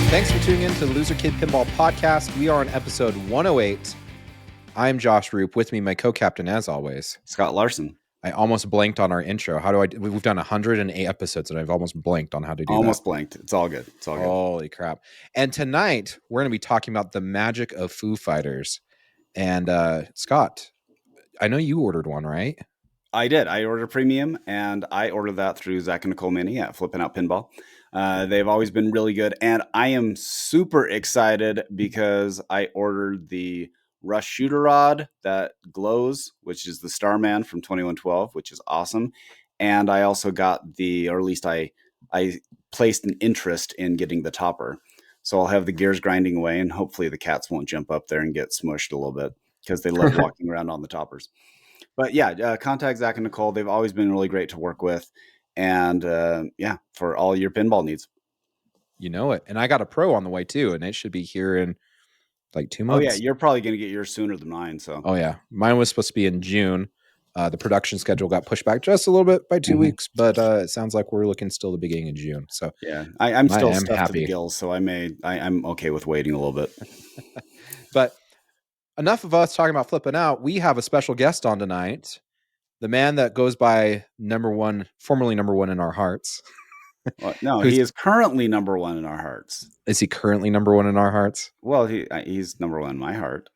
Thanks for tuning in to the Loser Kid Pinball Podcast. We are on episode 108. I'm Josh Roop. With me, my co-captain, as always, Scott Larson. I almost blanked on our intro. How do I? We've done 108 episodes, and I've almost blanked on how to do almost that. Blanked. It's all good. It's all good. Holy crap! And tonight we're going to be talking about the magic of Foo Fighters. And Scott, I know you ordered one, right? I did. I ordered a premium, and I ordered that through Zach and Nicole Mini at Flippin' Out Pinball. They've always been really good, and I am super excited because I ordered the Rush Shooter Rod that glows, which is the Starman from 2112, which is awesome. And I also got or at least I placed an interest in getting the topper. So I'll have the gears grinding away, and hopefully the cats won't jump up there and get smushed a little bit because they love walking around on the toppers. But yeah, contact Zach and Nicole. They've always been really great to work with. And for all your pinball needs. You know it. And I got a Pro on the way too, and it should be here in like 2 months. Oh yeah, you're probably going to get yours sooner than mine. So. Oh yeah, mine was supposed to be in June. The production schedule got pushed back just a little bit by 2 weeks, but it sounds like we're looking still the beginning of June. So yeah, I'm still stuffed to the gills, so I'm okay with waiting a little bit. But enough of us talking about flipping out. We have a special guest on tonight. The man that goes by formerly number one in our hearts. Well, no, he is currently number one in our hearts. Is he currently number one in our hearts? Well, he's number one in my heart.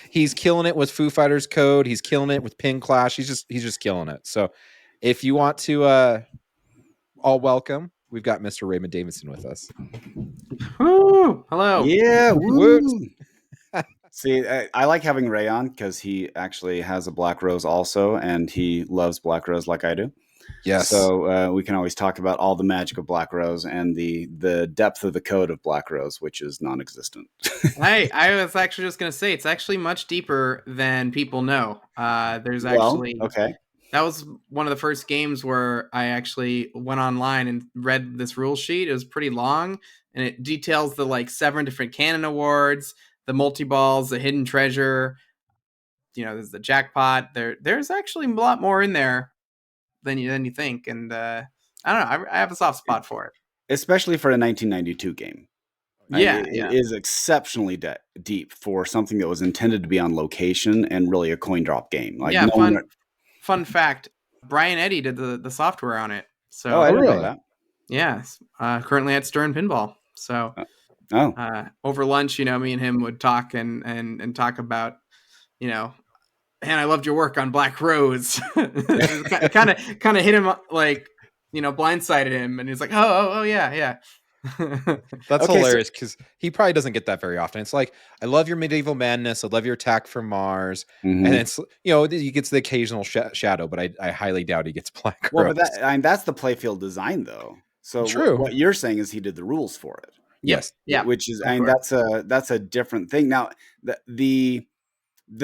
He's killing it with Foo Fighters Code. He's killing it with Pin Clash. He's just killing it. So if you want to all welcome, we've got Mr. Raymond Davidson with us. Woo! Hello. Yeah. Woo! See, I like having Ray on because he actually has a Black Rose also, and he loves Black Rose like I do. Yes. So we can always talk about all the magic of Black Rose and the depth of the code of Black Rose, which is non-existent. I was actually just going to say, it's actually much deeper than people know. There's actually... okay. That was one of the first games where I actually went online and read this rule sheet. It was pretty long, and it details the 7 different canon awards, the multi-balls, the hidden treasure, there's the jackpot. There's actually a lot more in there than you think. And I don't know, I have a soft spot for it. Especially for a 1992 game. It is exceptionally deep for something that was intended to be on location and really a coin drop game. Fun fact, Brian Eddy did the software on it. So I didn't know that. Yes. Currently at Stern Pinball. So over lunch, me and him would talk and talk about, man, I loved your work on Black Rose. kind of hit him blindsided him, and he's like, oh yeah. That's hilarious because he probably doesn't get that very often. It's like, I love your medieval madness. I love your attack from Mars. And it's, he gets the occasional shadow, but I highly doubt he gets Black Rose. But that's the playfield design though. So true. What you're saying is he did the rules for it. Yes. Yeah. Which is, that's a different thing. Now, the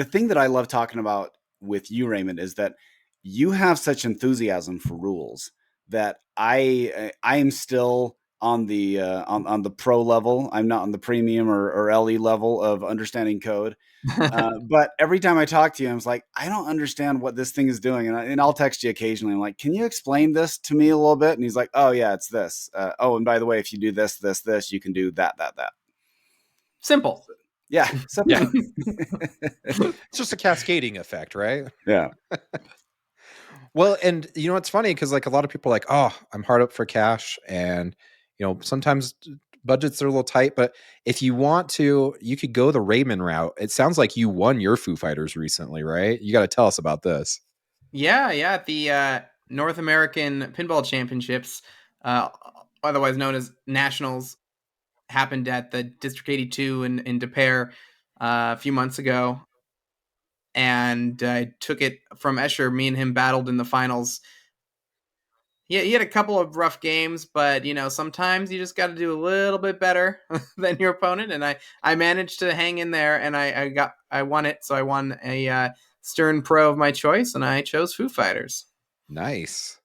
thing that I love talking about with you, Raymond, is that you have such enthusiasm for rules that I am still on the pro level. I'm not on the premium or LE level of understanding code. But every time I talk to you, I'm like, I don't understand what this thing is doing. And I'll text you occasionally. I'm like, can you explain this to me a little bit? And he's like, oh yeah, it's this. And by the way, if you do this, you can do that. Simple. Yeah. Simple. Yeah. It's just a cascading effect, right? Yeah. Well, and it's funny because a lot of people are like, oh, I'm hard up for cash, and sometimes budgets are a little tight, but if you want to, you could go the Raymond route. It sounds like you won your Foo Fighters recently, right? You got to tell us about this. Yeah. The North American Pinball Championships, otherwise known as Nationals, happened at the District 82 in De Pere a few months ago. And I took it from Escher. Me and him battled in the finals. Yeah, he had a couple of rough games, but sometimes you just got to do a little bit better than your opponent. And I managed to hang in there, and I won it. So I won a Stern Pro of my choice, and I chose Foo Fighters. Nice.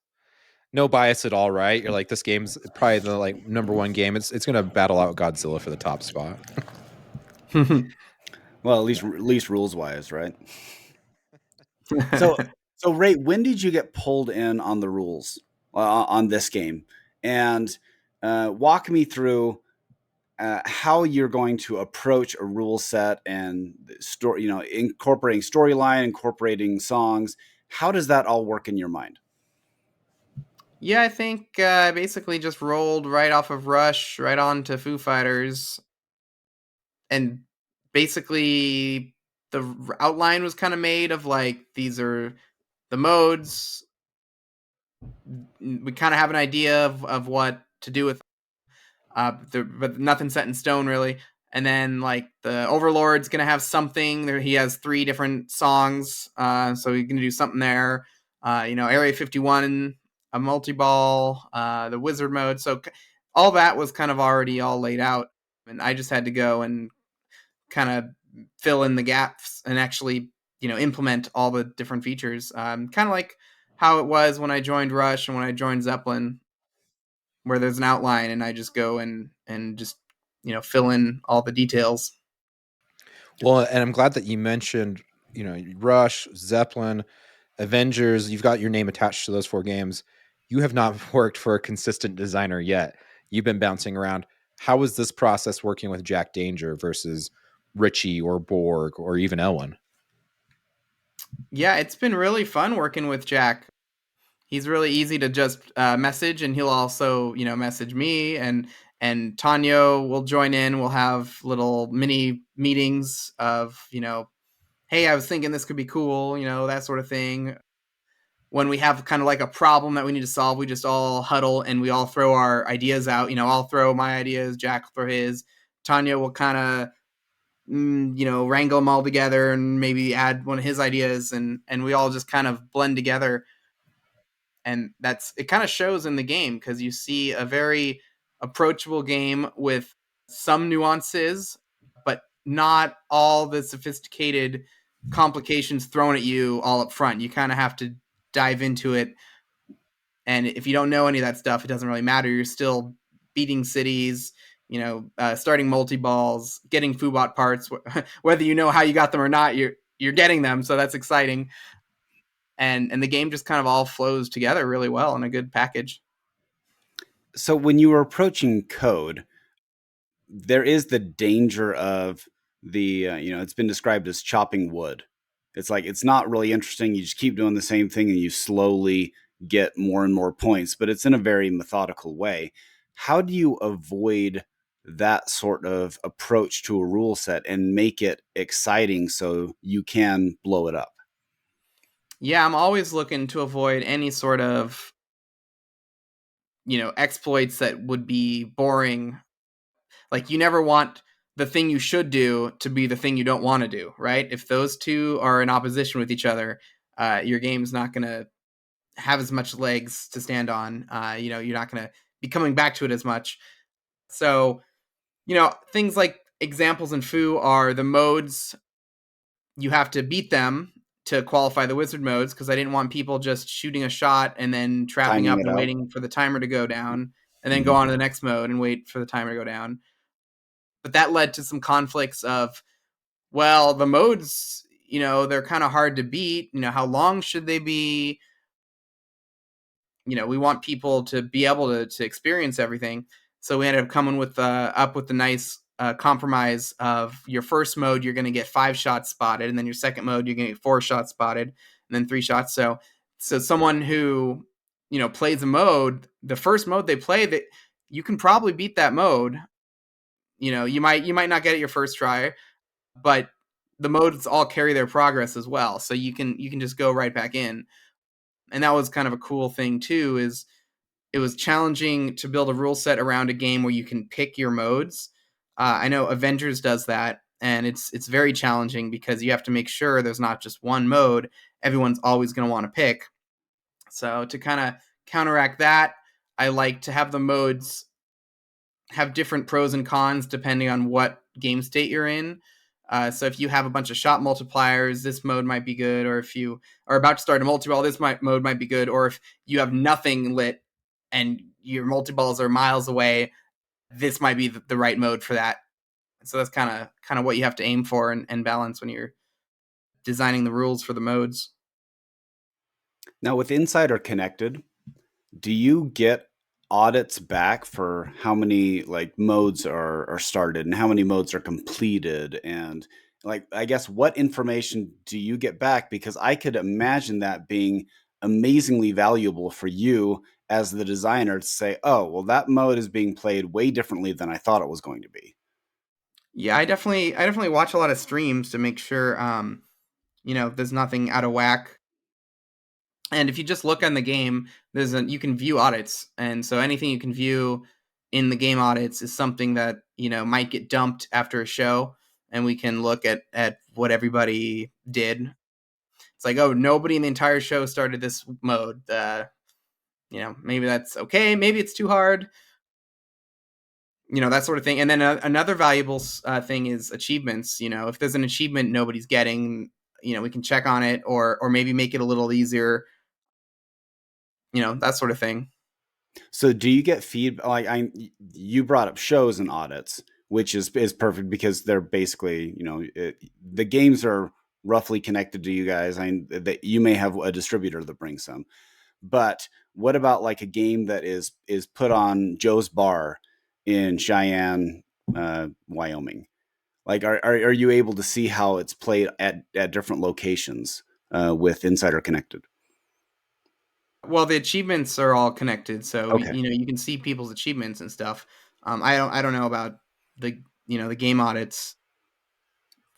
No bias at all, right? You're like, this game's probably the number one game. It's gonna battle out Godzilla for the top spot. Well, at least rules wise, right? So Ray, when did you get pulled in on the rules on this game? And walk me through how you're going to approach a rule set and story, incorporating storyline, incorporating songs. How does that all work in your mind? Yeah, I think I basically just rolled right off of Rush right on to Foo Fighters, and basically the outline was kind of made of like these are the modes. We kind of have an idea of what to do with, but nothing set in stone really. And then like the Overlord's gonna have something. There, he has 3 different songs, so he's gonna do something there. Area 51, a multi-ball, the Wizard mode. So all that was kind of already all laid out, and I just had to go and kind of fill in the gaps and actually implement all the different features. Kind of like how it was when I joined Rush and when I joined Zeppelin, where there's an outline and I just go and just fill in all the details. Well, and I'm glad that you mentioned, Rush, Zeppelin, Avengers. You've got your name attached to those 4 games. You have not worked for a consistent designer yet. You've been bouncing around. How was this process working with Jack Danger versus Richie or Borg or even Elwin? Yeah, it's been really fun working with Jack. He's really easy to just message, and he'll also message me, and Tanya will join in. We'll have little mini meetings of hey, I was thinking this could be cool, that sort of thing. When we have kind of like a problem that we need to solve, we just all huddle and we all throw our ideas out. I'll throw my ideas, Jack will throw his. Tanya will kind of wrangle them all together and maybe add one of his ideas, and we all just kind of blend together. And it kind of shows in the game because you see a very approachable game with some nuances, but not all the sophisticated complications thrown at you all up front. You kind of have to dive into it, and if you don't know any of that stuff, it doesn't really matter. You're still beating cities, starting multi balls, getting Foobot parts. Whether you know how you got them or not, you're getting them, so that's exciting. And the game just kind of all flows together really well in a good package. So when you were approaching code, there is the danger of it's been described as chopping wood. It's like it's not really interesting. You just keep doing the same thing and you slowly get more and more points, but it's in a very methodical way. How do you avoid that sort of approach to a rule set and make it exciting so you can blow it up? Yeah, I'm always looking to avoid any sort of exploits that would be boring. Like, you never want the thing you should do to be the thing you don't want to do, right? If those two are in opposition with each other, your game's not going to have as much legs to stand on. You're not going to be coming back to it as much. So, things like examples in Foo are the modes. You have to beat them to qualify the wizard modes, because I didn't want people just shooting a shot and then trapping Timing up it and out. waiting for the timer to go down and then go Mhm. on to the next mode and wait for the timer to go down. But that led to some conflicts of, well, the modes, they're kind of hard to beat. How long should they be? We want people to be able to experience everything. So we ended up coming with up with the nice compromise of your first mode, you're going to get 5 shots spotted, and then your second mode, you're going to get 4 shots spotted, and then 3 shots. So someone who plays a mode, the first mode they play, that you can probably beat that mode. You might not get it your first try, but the modes all carry their progress as well, so you can just go right back in. And that was kind of a cool thing too, is it was challenging to build a rule set around a game where you can pick your modes. I know Avengers does that, and it's very challenging because you have to make sure there's not just one mode everyone's always going to want to pick. So to kind of counteract that, I like to have the modes have different pros and cons depending on what game state you're in. So if you have a bunch of shot multipliers, this mode might be good. Or if you are about to start a multi-ball, mode might be good. Or if you have nothing lit and your multi-balls are miles away, this might be the right mode for that. So that's kind of what you have to aim for and balance when you're designing the rules for the modes. Now, with Inside or Connected, do you get audits back for how many like modes are started and how many modes are completed, and like I guess what information do you get back? Because I could imagine that being amazingly valuable for you as the designer to say, oh, well, that mode is being played way differently than I thought it was going to be. Yeah, I definitely watch a lot of streams to make sure there's nothing out of whack. And if you just look on the game, you can view audits, and so anything you can view in the game audits is something that might get dumped after a show, and we can look at what everybody did. It's like, oh, nobody in the entire show started this mode. Maybe that's okay. Maybe it's too hard. That sort of thing. And then another valuable thing is achievements. If there's an achievement nobody's getting, we can check on it, or maybe make it a little easier. That sort of thing. So do you get feedback? Like you brought up shows and audits, which is perfect because they're basically, the games are roughly connected to you guys. That you may have a distributor that brings them, but what about like a game that is put on Joe's Bar in Cheyenne, Wyoming? Like, are you able to see how it's played at different locations with Insider Connected? Well, the achievements are all connected, so Okay. you can see people's achievements and stuff. I don't know about the game audits.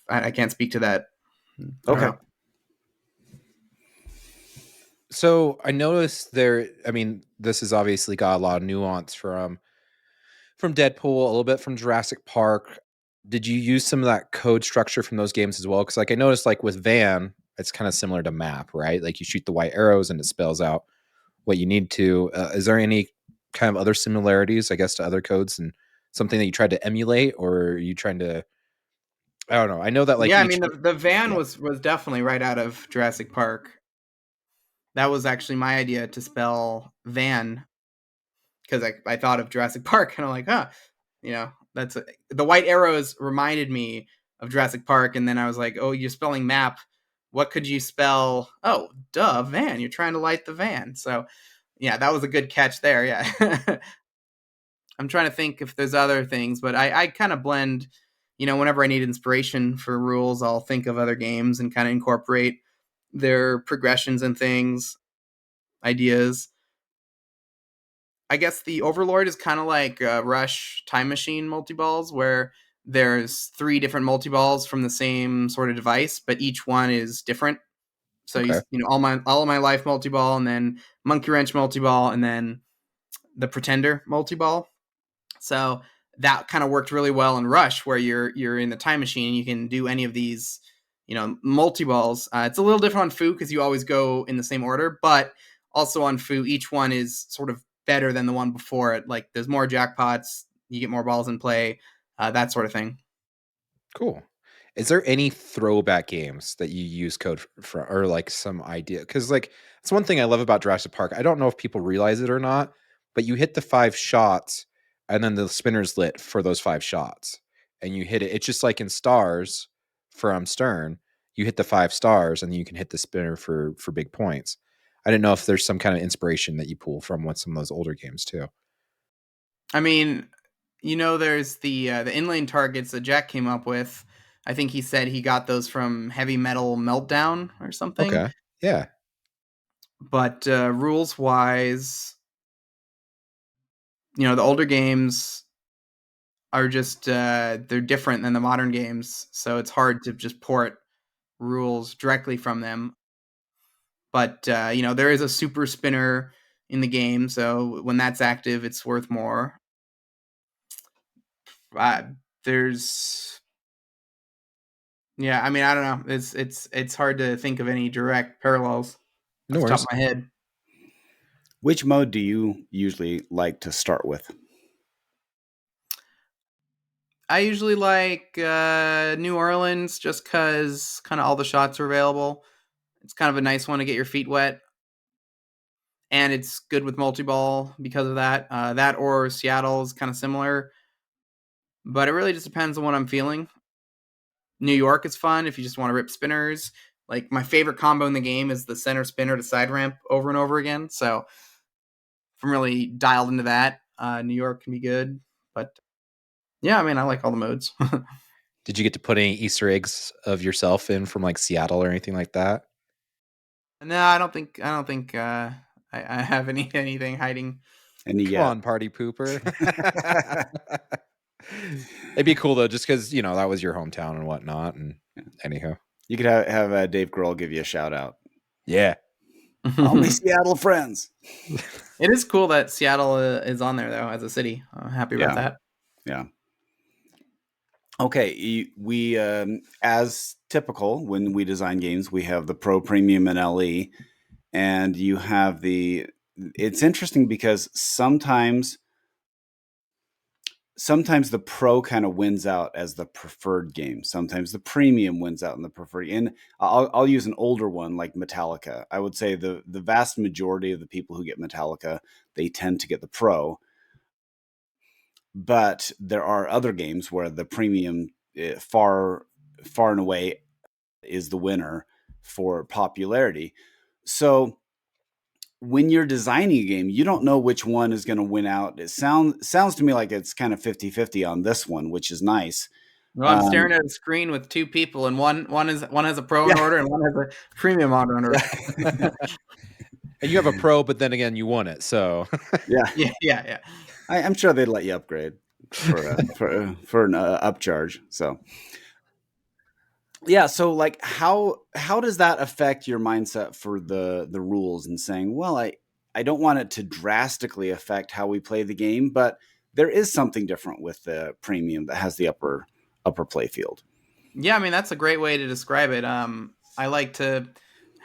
I can't speak to that. I don't Okay. know. So I noticed there. I mean, this has obviously got a lot of nuance from Deadpool, a little bit from Jurassic Park. Did you use some of that code structure from those games as well? Because like I noticed, like with Van, it's kind of similar to Map, right? Like you shoot the white arrows and it spells out what you need to. Is there any kind of other similarities, I guess, to other codes and something that you tried to emulate, or are you trying to? I don't know. I know that like Yeah, I each. mean the van Yeah. was definitely right out of Jurassic Park. That was actually my idea to spell van, because I thought of Jurassic Park, and I'm like, the white arrows reminded me of Jurassic Park, and then I was like, oh, you're spelling map. What could you spell? Oh, duh, van. You're trying to light the van. So, yeah, that was a good catch there. Yeah. I'm trying to think if there's other things, but I kind of blend, whenever I need inspiration for rules, I'll think of other games and kind of incorporate their progressions and things, ideas. I guess the Overlord is kind of like Rush Time Machine multi-balls, where there's three different multi-balls from the same sort of device, but each one is different. So Okay. all of my life multi-ball, and then Monkey Wrench multi-ball, and then the Pretender multi-ball. So that kind of worked really well in Rush, where you're in the time machine and you can do any of these, multi balls. It's a little different on Foo because you always go in the same order, but also on Foo, each one is sort of better than the one before it. Like there's more jackpots, you get more balls in play, that sort of thing. Cool. Is there any throwback games that you use code for, or like some idea? Because like it's one thing I love about Jurassic Park. I don't know if people realize it or not, but you hit the 5 shots, and then the spinner's lit for those 5 shots, and you hit it. It's just like in Stars from Stern. You hit the 5 stars, and then you can hit the spinner for big points. I didn't know if there's some kind of inspiration that you pull from what some of those older games too. I mean, there's the inlane targets that Jack came up with. I think he said he got those from Heavy Metal Meltdown or something. Okay. Yeah. But rules wise, the older games are just they're different than the modern games, so it's hard to just port rules directly from them. But there is a super spinner in the game, so when that's active, it's worth more. Uh, there's Yeah, I mean, I don't know. It's hard to think of any direct parallels No off the top of worries. my head. Which mode do you usually like to start with? I usually like New Orleans just because kind of all the shots are available. It's kind of a nice one to get your feet wet, and it's good with multi-ball because of that. That or Seattle is kind of similar, but it really just depends on what I'm feeling. New York is fun if you just want to rip spinners. Like my favorite combo in the game is the center spinner to side ramp over and over again. So I'm really dialed into that. New York can be good, but yeah, I mean, I like all the modes. Did you get to put any Easter eggs of yourself in from like Seattle or anything like that? No, I don't think I have anything hiding. And Come yeah. on, party pooper. It'd be cool though, just because that was your hometown and whatnot. And anyhow, You could have Dave Grohl give you a shout out. yeah. All my Seattle friends. It is cool that Seattle is on there though as a city. I'm happy about Yeah. that. Yeah. Okay, we as typical when we design games, we have the Pro, Premium, and LE, and you have the. It's interesting because sometimes the Pro kind of wins out as the preferred game. Sometimes the Premium wins out in the preferred. And I'll use an older one like Metallica. I would say the vast majority of the people who get Metallica, they tend to get the Pro. But there are other games where the Premium far and away is the winner for popularity. So when you're designing a game, you don't know which one is going to win out. It sounds to me like it's kind of 50-50 on this one, which is nice. Well, I'm staring at a screen with two people, and one has a pro in order, and one has a premium on order. And you have a Pro, but then again, you won it. So Yeah. I'm sure they'd let you upgrade for an upcharge. So yeah, so like how does that affect your mindset for the rules and saying, well, I don't want it to drastically affect how we play the game, but there is something different with the Premium that has the upper play field. Yeah, I mean that's a great way to describe it. I like to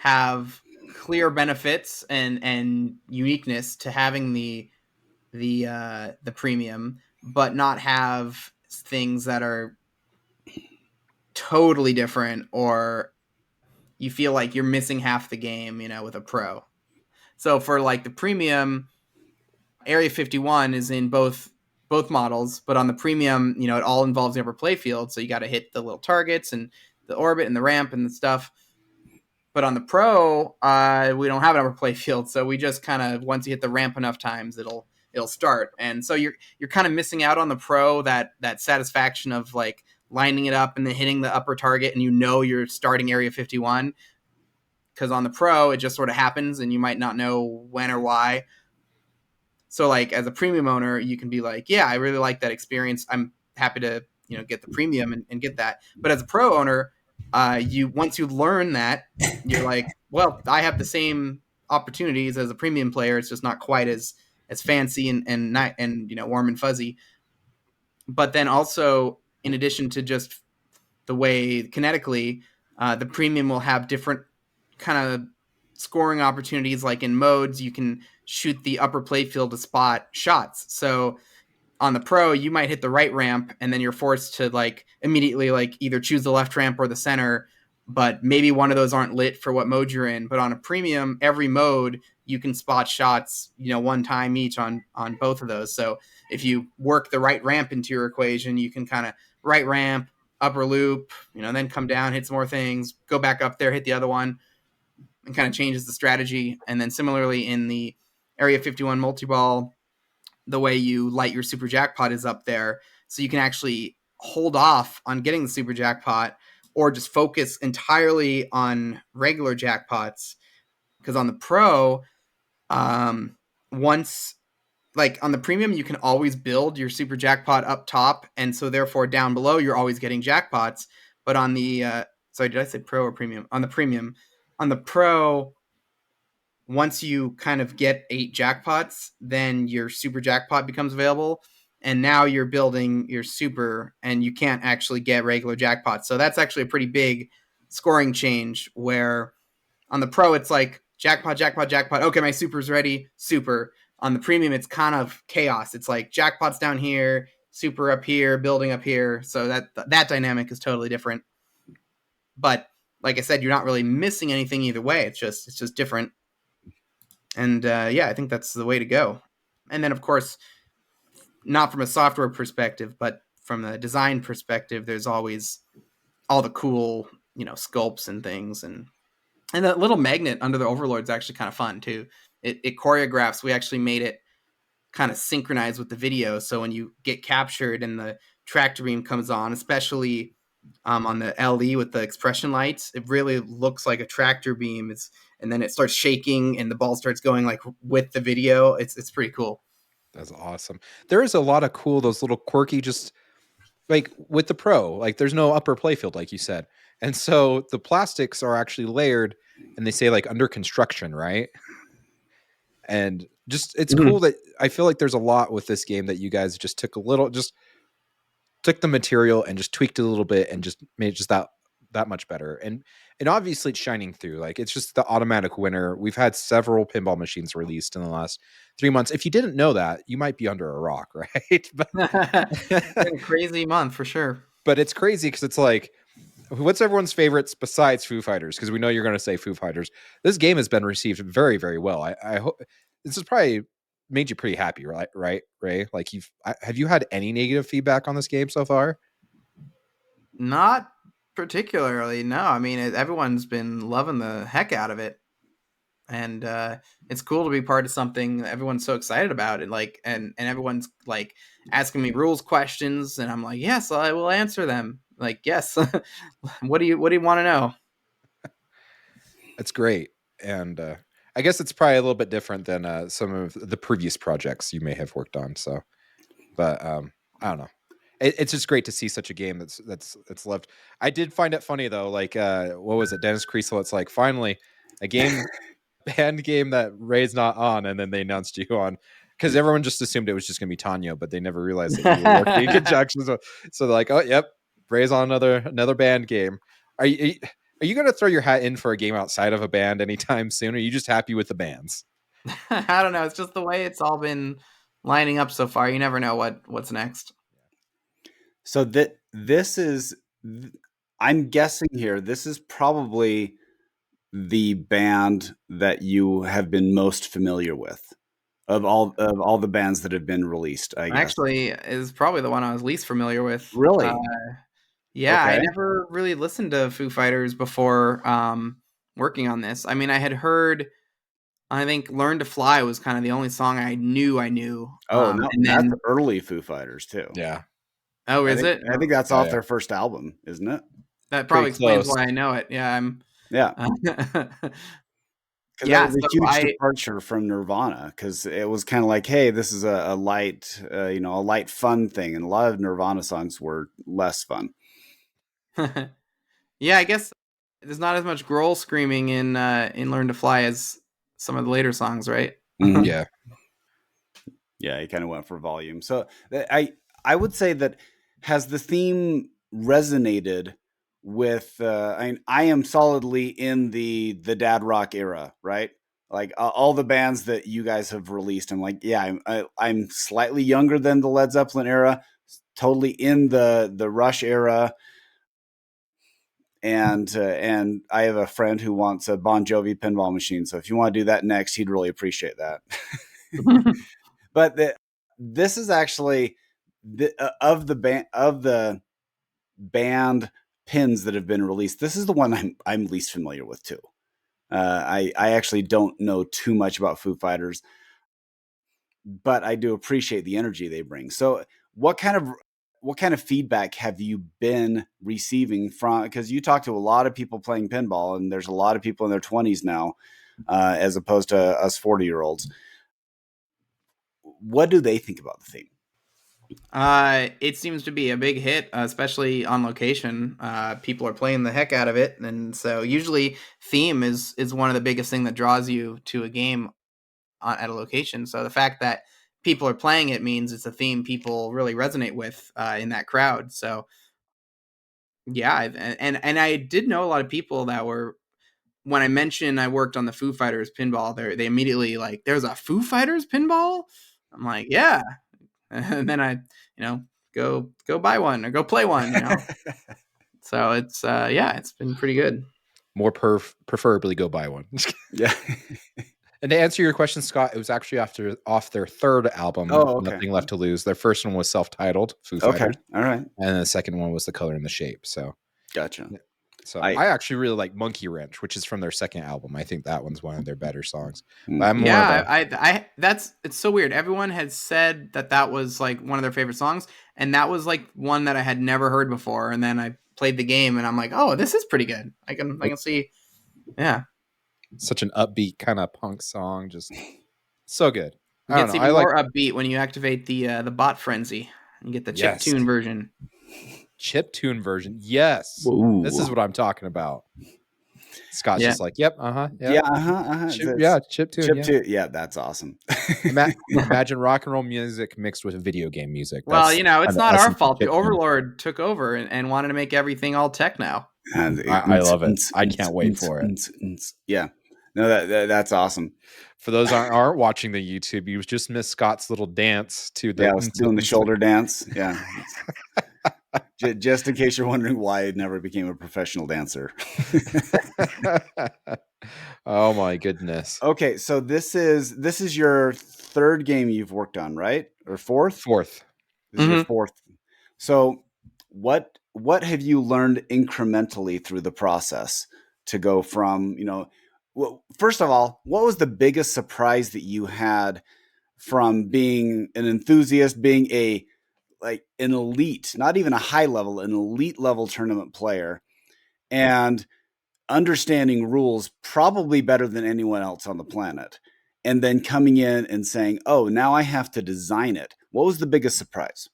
have clear benefits and uniqueness to having the premium, but not have things that are totally different or you feel like you're missing half the game, with a pro. So for like the premium, Area 51 is in both models, but on the premium, it all involves the upper playfield. So you got to hit the little targets and the orbit and the ramp and the stuff. But on the pro, we don't have an upper playfield, so we just kind of once you hit the ramp enough times, it'll start. And so you're kind of missing out on the pro that satisfaction of like lining it up and then hitting the upper target, and you're starting Area 51. Because on the pro, it just sort of happens, and you might not know when or why. So like as a premium owner, you can be like, yeah, I really like that experience. I'm happy to get the premium and get that. But as a pro owner, once you learn that, you're like, well, I have the same opportunities as a premium player. It's just not quite as fancy and warm and fuzzy. But then also, in addition to just the way kinetically, the premium will have different kind of scoring opportunities. Like in modes, you can shoot the upper playfield to spot shots. So on the pro, you might hit the right ramp and then you're forced to like immediately like either choose the left ramp or the center, but maybe one of those aren't lit for what mode you're in. But on a premium, every mode you can spot shots, one time each on both of those. So if you work the right ramp into your equation, you can kind of right ramp, upper loop, then come down, hit some more things, go back up there, hit the other one, and kind of changes the strategy. And then similarly in the Area 51 multi-ball, the way you light your super jackpot is up there. So you can actually hold off on getting the super jackpot or just focus entirely on regular jackpots. Because on the pro, once like on the premium, you can always build your super jackpot up top. And so therefore down below, you're always getting jackpots. But on the, sorry, did I say pro or premium? On the pro, once you kind of get 8 jackpots, then your super jackpot becomes available. And now you're building your super and you can't actually get regular jackpots. So that's actually a pretty big scoring change where on the pro, it's like jackpot, jackpot, jackpot. Okay, my super's ready, super. On the premium, it's kind of chaos. It's like jackpots down here, super up here, building up here. So that dynamic is totally different. But like I said, you're not really missing anything either way. It's just different. And yeah, I think that's the way to go. And then, of course, not from a software perspective, but from a design perspective, there's always all the cool, sculpts and things. And that little magnet under the Overlord's actually kind of fun, too. It choreographs. We actually made it kind of synchronize with the video. So when you get captured and the tractor beam comes on, especially on the LE with the expression lights, it really looks like a tractor beam. And then it starts shaking and the ball starts going like with the video. It's pretty cool. That's awesome. There is a lot of cool, those little quirky, just like with the Pro, like there's no upper playfield, like you said. And so the plastics are actually layered and they say like under construction, right? And just it's cool that I feel like there's a lot with this game that you guys just took a little, just took the material and just tweaked it a little bit and just made it just that much better. And obviously it's shining through. Like it's just the automatic winner. We've had several pinball machines released in the last 3 months. If you didn't know that, you might be under a rock, right? It's been a crazy month for sure. But it's crazy because it's like, what's everyone's favorites besides Foo Fighters? Because we know you're going to say Foo Fighters. This game has been received very, very well. I hope this has probably made you pretty happy, right? Right, Ray? Like have you had any negative feedback on this game so far? Not particularly, no. I mean, everyone's been loving the heck out of it, and it's cool to be part of something that everyone's so excited about. And like, and everyone's like asking me rules questions, and I'm like, yes, I will answer them. Like, yes. What do you want to know? It's great, and I guess it's probably a little bit different than some of the previous projects you may have worked on. So, but I don't know. It's just great to see such a game that's loved. I did find it funny though. Like, what was it, Dennis Kriesel? It's like finally a game, band game that Ray's not on, and then they announced you on because everyone just assumed it was just gonna be Tanyo, but they never realized that you were working in conjunction. So they're like, oh, yep, Ray's on another band game. Are you going to throw your hat in for a game outside of a band anytime soon? Or are you just happy with the bands? I don't know. It's just the way it's all been lining up so far. You never know what's next. So this is, I'm guessing here, this is probably the band that you have been most familiar with of all the bands that have been released, I guess. Actually, is probably the one I was least familiar with. Really? Yeah, Okay. I never really listened to Foo Fighters before working on this. I mean, I had heard, I think Learn to Fly was kind of the only song I knew. Oh, no, and then, that's early Foo Fighters too. Yeah. oh, is it? I think that's off their first album, isn't it? That probably explains close. why I know it. Yeah, Yeah. Yeah, that was a huge departure from Nirvana because it was kind of like, hey, this is a light, a light fun thing, and a lot of Nirvana songs were less fun. Yeah, I guess there's not as much Grohl screaming in Learn to Fly as some of the later songs, right? Mhm. Yeah. Yeah, he kind of went for volume. So I would say that has the theme resonated with I am solidly in the dad rock era, right? Like all the bands that you guys have released, I'm like, yeah, I'm slightly younger than the Led Zeppelin era, totally in the Rush era. And I have a friend who wants a Bon Jovi pinball machine. So if you want to do that next, he'd really appreciate that. But this is actually of the band pins that have been released. This is the one I'm least familiar with too. I actually don't know too much about Foo Fighters, but I do appreciate the energy they bring. So what kind of feedback have you been receiving from, because you talk to a lot of people playing pinball and there's a lot of people in their 20s now, as opposed to us 40-year-olds. What do they think about the theme? It seems to be a big hit, especially on location. People are playing the heck out of it, and so usually theme is one of the biggest thing that draws you to a game at a location. So the fact that people are playing it means it's a theme people really resonate with in that crowd. So yeah, and I did know a lot of people that were, when I mentioned I worked on the Foo Fighters pinball, they immediately like, there's a Foo Fighters pinball? I'm like, yeah. And then I, go buy one or go play one, So it's it's been pretty good. More preferably go buy one. Yeah. And to answer your question, Scott, it was actually off their third album, Oh, okay. Nothing Left to Lose. Their first one was self-titled, Foo Okay. Fighters. All right. And the second one was The Color and the Shape. So Gotcha. So I actually really like Monkey Wrench, which is from their second album. I think that one's one of their better songs. But I'm more of Yeah, a I that's it's so weird. Everyone had said that was like one of their favorite songs, and that was like one that I had never heard before. And then I played the game, and I'm like, oh, this is pretty good. I can see, yeah. such an upbeat kind of punk song, just so good. It I don't gets know. I even like more upbeat when you activate the bot frenzy. You get the chip yes, tune version. chip tune version. Yes, this is Ooh. what I'm talking about. Scott's Yeah. just like, yep, yeah, Yeah, uh-huh. yeah, chip tune, Chip yeah. tune. Yeah, that's awesome. Imagine rock and roll music mixed with video game music. Well, That's it's kind of not our essence of fault. The chip tune. Overlord took over and wanted to make everything all tech now. And I love it. I can't wait for it. Yeah, no, that's awesome. For those aren't watching the YouTube, you just missed Scott's little dance to the. Yeah, I was doing the shoulder dance. Yeah. Just in case you're wondering why I never became a professional dancer. Oh my goodness. Okay, so this is your third game you've worked on, right? Or fourth? Fourth. This is your fourth. So what have you learned incrementally through the process to go from, well, first of all, what was the biggest surprise that you had from being an enthusiast, being an elite, not even a high level, an elite level tournament player, and understanding rules probably better than anyone else on the planet, and then coming in and saying, oh, now I have to design it? What was the biggest surprise?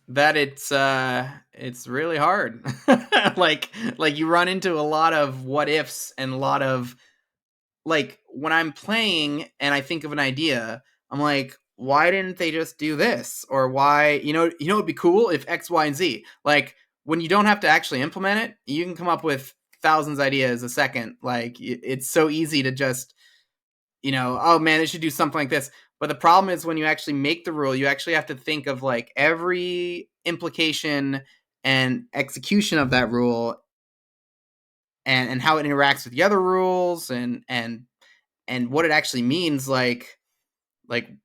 That it's really hard. like you run into a lot of what ifs and a lot of, like, when I'm playing and I think of an idea, I'm like, why didn't they just do this? Or why, it'd be cool if X, Y, and Z. Like, when you don't have to actually implement it, you can come up with thousands of ideas a second. Like, it's so easy to just, oh man, they should do something like this. But the problem is when you actually make the rule, you actually have to think of like every implication and execution of that rule, and how it interacts with the other rules, and what it actually means. Like,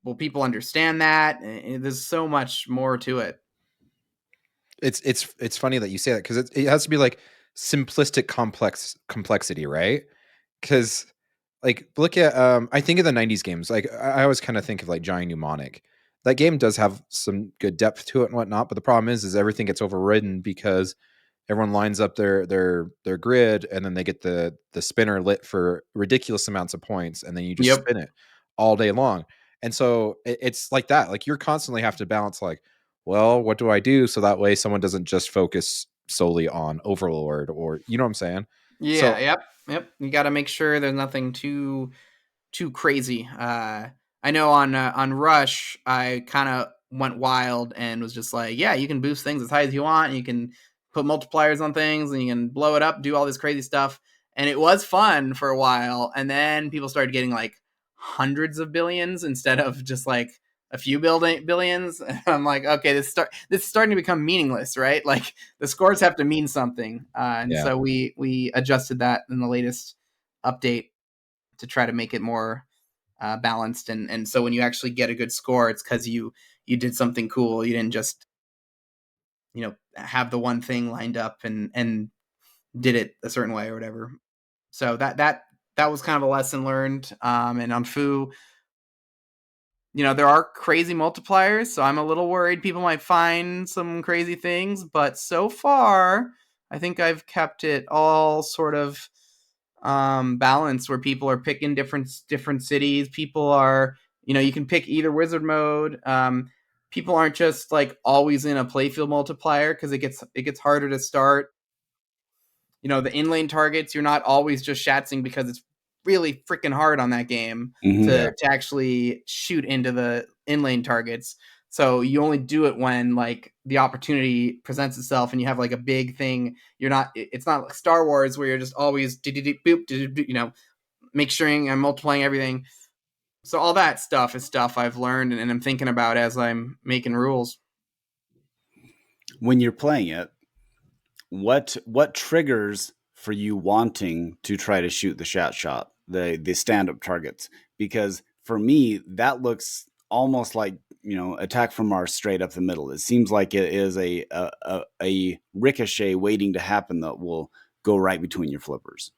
will people understand that? There's so much more to it. It's funny that you say that because it has to be like simplistic complexity, right? Because like look at I think of the 90s games. Like I always kind of think of like Giant Mnemonic. That game does have some good depth to it and whatnot, but the problem is everything gets overridden because everyone lines up their grid and then they get the spinner lit for ridiculous amounts of points and then you just Yep. spin it all day long. And so it's like that. Like you're constantly have to balance like, well, what do I do so that way someone doesn't just focus solely on Overlord, or you know what I'm saying? Yeah. So Yep. You got to make sure there's nothing too crazy. I know on Rush, I kind of went wild and was just like, yeah, you can boost things as high as you want. And you can put multipliers on things, and you can blow it up, do all this crazy stuff. And it was fun for a while. And then people started getting like hundreds of billions instead of just like a few billions. And I'm like, okay, this is starting to become meaningless, right? Like the scores have to mean something. And yeah. so we adjusted that in the latest update to try to make it more balanced. And so when you actually get a good score, it's because you did something cool. You didn't just have the one thing lined up and did it a certain way or whatever. So that was kind of a lesson learned. And on Foo, there are crazy multipliers, so I'm a little worried people might find some crazy things. But so far, I think I've kept it all sort of balance, where people are picking different cities. People are, you can pick either wizard mode. People aren't just like always in a playfield multiplier, because it gets harder to start. The inlane targets, you're not always just shatzing, because it's really freaking hard on that game Yeah. to actually shoot into the inlane targets. So you only do it when like the opportunity presents itself and you have like a big thing. It's not like Star Wars where you're just always boop, make sure I'm multiplying everything. So all that stuff is stuff I've learned and I'm thinking about as I'm making rules. When you're playing it, what triggers for you wanting to try to shoot the shot, the stand up targets? Because for me, that looks almost like attack from Mars straight up the middle. It seems like it is a ricochet waiting to happen that will go right between your flippers.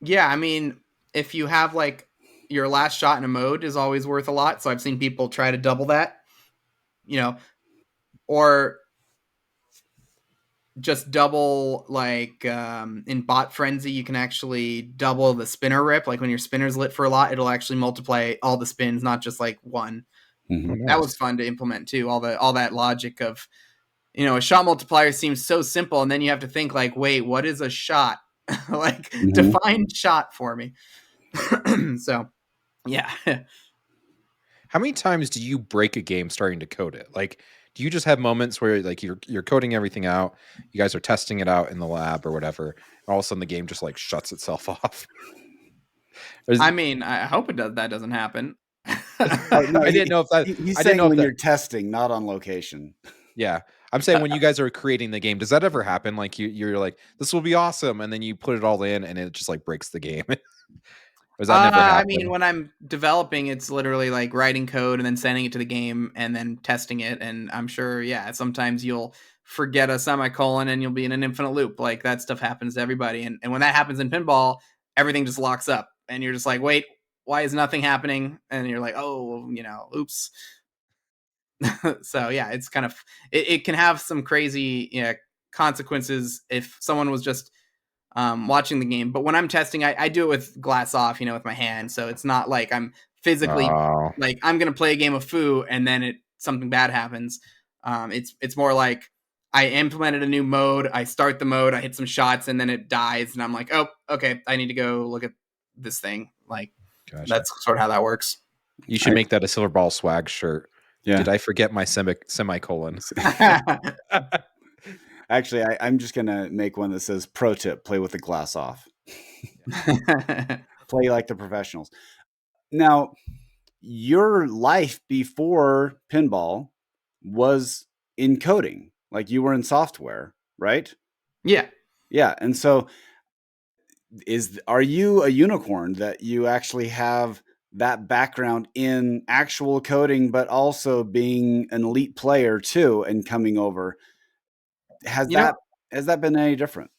Yeah, I mean, if you have like your last shot in a mode is always worth a lot. So I've seen people try to double that, or just double like in Bot Frenzy, you can actually double the spinner rip. Like when your spinner's lit for a lot, it'll actually multiply all the spins, not just like one. Mm-hmm. Oh, That was nice. fun to implement too. All that logic of, a shot multiplier seems so simple, and then you have to think like, wait, what is a shot? Like define shot for me. So yeah. How many times do you break a game starting to code it? Like, do you just have moments where like you're coding everything out, you guys are testing it out in the lab or whatever, and all of a sudden the game just like shuts itself off? I mean, I hope that doesn't happen. Oh, no, I didn't know if that. he's I didn't saying know if when that. you're testing, not on location. Yeah, I'm saying when you guys are creating the game, does that ever happen? Like you're like, this will be awesome, and then you put it all in, and it just like breaks the game. Does that never I mean, happen? when I'm developing, it's literally like writing code and then sending it to the game and then testing it. And I'm sure, yeah, sometimes you'll forget a semicolon and you'll be in an infinite loop. Like that stuff happens to everybody. And when that happens in pinball, everything just locks up and you're just like, wait, why is nothing happening? And you're like, oh, oops. So yeah, it's kind of, it can have some crazy consequences if someone was just watching the game. But when I'm testing, I do it with glass off, with my hand. So it's not like I'm physically Oh, like I'm gonna play a game of Foo and then something bad happens. It's more like I implemented a new mode, I start the mode, I hit some shots, and then it dies, and I'm like, oh, okay, I need to go look at this thing. Like gotcha. that's sort of how that works. You should make that a Silver Ball swag shirt. Yeah. Did I forget my semicolon? Actually, I'm just gonna make one that says "Pro tip: play with the glass off." Play like the professionals. Now, your life before pinball was in coding, like you were in software, right? Yeah. Yeah, and so are you a unicorn that you actually have that background in actual coding, but also being an elite player too, and coming over? Has that been any different?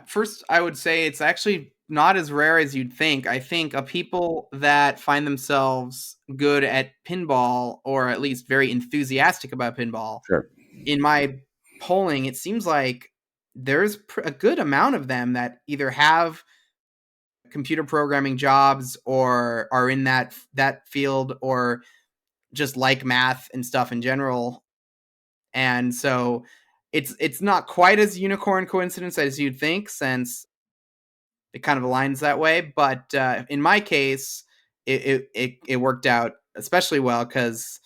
First I would say it's actually not as rare as you'd think. I think people that find themselves good at pinball, or at least very enthusiastic about pinball, Sure. in my polling, it seems like there's a good amount of them that either have computer programming jobs or are in that field, or just like math and stuff in general. And so it's not quite as unicorn coincidence as you'd think, since it kind of aligns that way. But in my case, it worked out especially well because,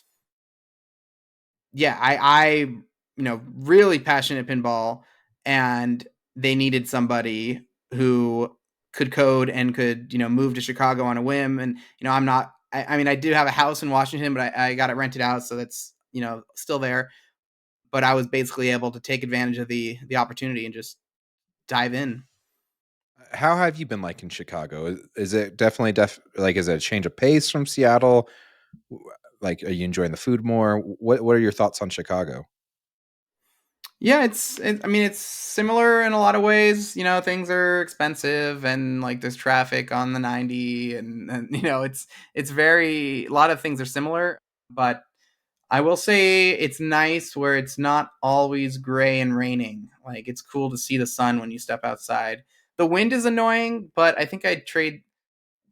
yeah, I really passionate pinball, and they needed somebody who could code and could move to Chicago on a whim. And I'm not. I mean, I do have a house in Washington, but I got it rented out, so that's still there. But I was basically able to take advantage of the opportunity and just dive in. How have you been like in Chicago? Is it definitely like is it a change of pace from Seattle? Like, are you enjoying the food more? What are your thoughts on Chicago? Yeah, I mean, it's similar in a lot of ways. Things are expensive, and like there's traffic on the 90, and it's very, a lot of things are similar. But I will say it's nice where it's not always gray and raining. Like it's cool to see the sun when you step outside. The wind is annoying, but I think I'd trade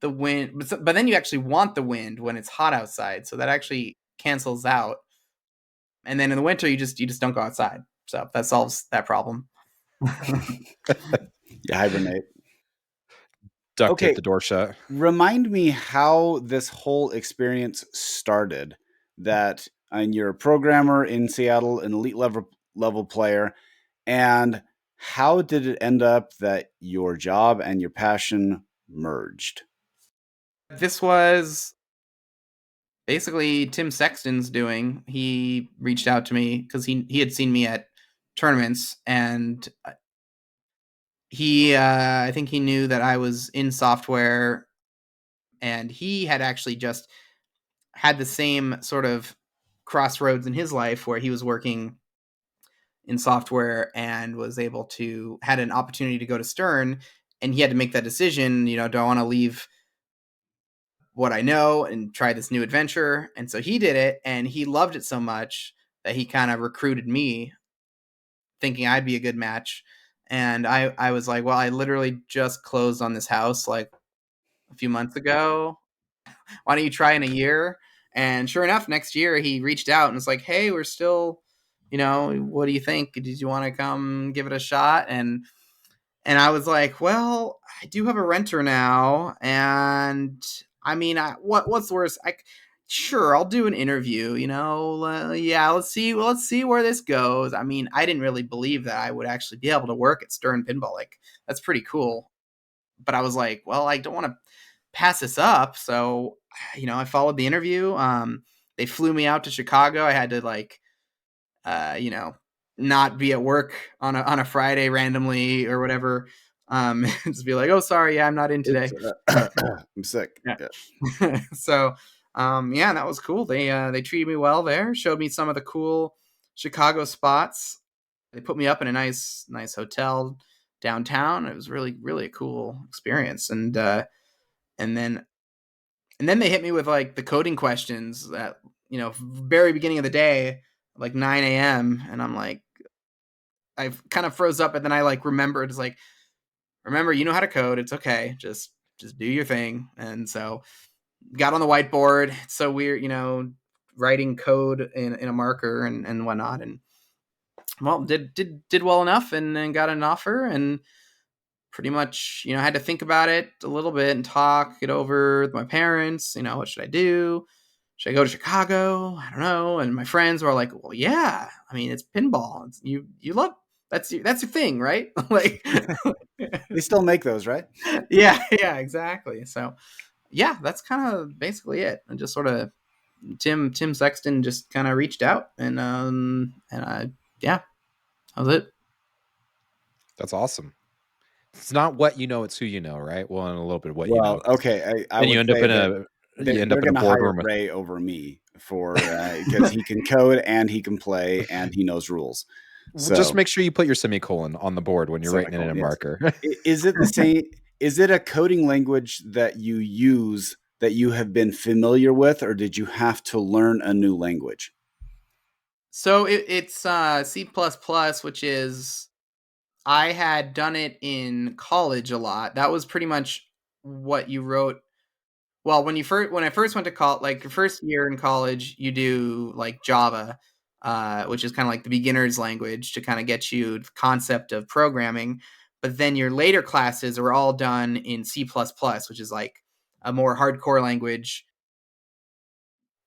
the wind. But then you actually want the wind when it's hot outside, so that actually cancels out. And then in the winter, you just don't go outside. So that solves that problem. You hibernate. Duct tape Okay, the door shut. remind me how this whole experience started. That and you're a programmer in Seattle, an elite level player, and how did it end up that your job and your passion merged? This was basically Tim Sexton's doing. He reached out to me because he had seen me at tournaments, and I think he knew that I was in software, and he had actually just had the same sort of crossroads in his life where he was working in software and was able to had an opportunity to go to Stern, and he had to make that decision. Do I want to leave what I know and try this new adventure? And so he did it, and he loved it so much that he kind of recruited me, thinking I'd be a good match. And I was like, well, I literally just closed on this house like a few months ago. Why don't you try in a year? And sure enough, next year he reached out and was like, hey, we're still, what do you think? Did you want to come give it a shot? And I was like, well, I do have a renter now, and I mean, what's worse? Sure, I'll do an interview. Yeah, let's see where this goes. I mean, I didn't really believe that I would actually be able to work at Stern Pinball. Like, that's pretty cool. But I was like, well, I don't want to pass this up. So, I followed the interview. They flew me out to Chicago. I had to like, you know, not be at work on a Friday randomly or whatever. Just be like, oh, sorry, yeah, I'm not in today. I'm sick. Yeah. So, yeah, that was cool. They treated me well there. Showed me some of the cool Chicago spots. They put me up in a nice hotel downtown. It was really really a cool experience. And then they hit me with like the coding questions at very beginning of the day, like 9 a.m. And I'm like, I kind of froze up, and then I like remembered, it's like, remember, you know how to code. It's okay. Just do your thing. And so got on the whiteboard. It's so weird, writing code in a marker and whatnot. And well, did well enough, and then got an offer, and pretty much, I had to think about it a little bit and talk it over with my parents. What should I do? Should I go to Chicago? I don't know. And my friends were like, well, yeah, I mean, it's pinball. You love, that's your thing, right? Like, They still make those, right? yeah, exactly. So yeah, that's kind of basically it. And just sort of Tim Sexton just kind of reached out, and I, yeah, that was it. That's awesome. It's not what you know, it's who you know, right? Well, and a little bit of what you know. Well, okay, I Then would say that you end they're up in a going to hire boardroom with. Ray over me for because he can code and he can play and he knows rules. Well, just So make sure you put your semicolon on the board when you're writing it in a yes. marker. Is it the same? Is it a coding language that you use that you have been familiar with, or did you have to learn a new language? So it's C++, which is, I had done it in college a lot. That was pretty much what you wrote. Well, when I first went to college, like your first year in college, you do like Java, which is kind of like the beginner's language to kind of get you the concept of programming. But then your later classes are all done in C++, which is like a more hardcore language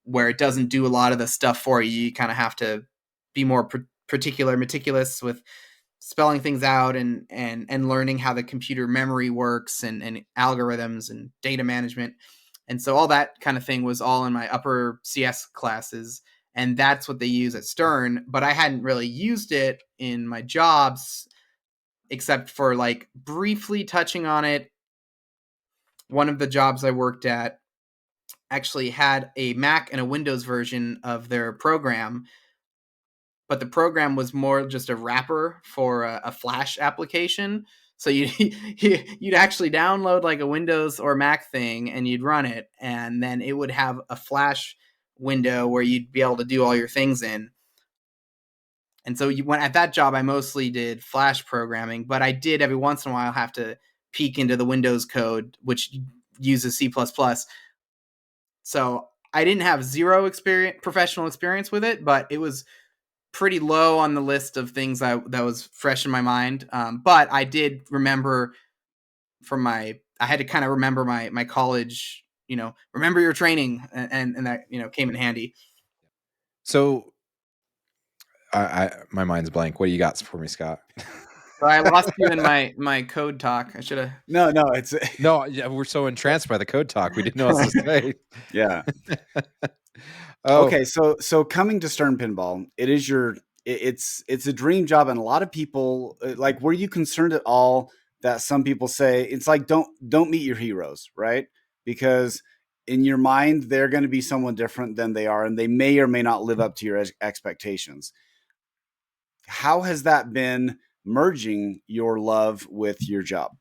where it doesn't do a lot of the stuff for you. You kind of have to be more meticulous with spelling things out, and learning how the computer memory works, and algorithms and data management. And so all that kind of thing was all in my upper CS classes, and that's what they use at Stern. But I hadn't really used it in my jobs except for like briefly touching on it. One of the jobs I worked at actually had a Mac and a Windows version of their program, but the program was more just a wrapper for a Flash application. So you'd actually download like a Windows or Mac thing, and you'd run it, and then it would have a Flash window where you'd be able to do all your things in. And so you went at that job, I mostly did Flash programming, but I did every once in a while have to peek into the Windows code, which uses C++. So I didn't have zero professional experience with it, but it was pretty low on the list of things that was fresh in my mind. But I did remember I had to kind of remember my college, remember your training, and that, came in handy. So my mind's blank. What do you got for me, Scott? So I lost you in my code talk. I should have. No, it's No, yeah, we're so entranced by the code talk, we didn't know what to say. yeah. Oh, Okay, so coming to Stern Pinball, it's a dream job, and a lot of people like. Were you concerned at all that some people say it's like don't meet your heroes, right? Because in your mind, they're going to be someone different than they are, and they may or may not live up to your expectations. How has that been merging your love with your job?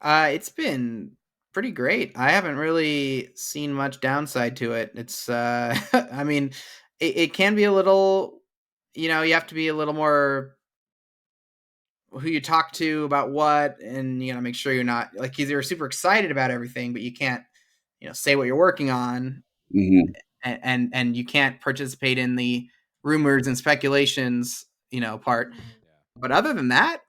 It's been pretty great. I haven't really seen much downside to it. It's, I mean, it can be a little, you know, you have to be a little more who you talk to about what, and you gotta make sure you're not like you're super excited about everything, but you can't, you know, say what you're working on, Mm-hmm. and you can't participate in the rumors and speculations, you know, part. But other than that,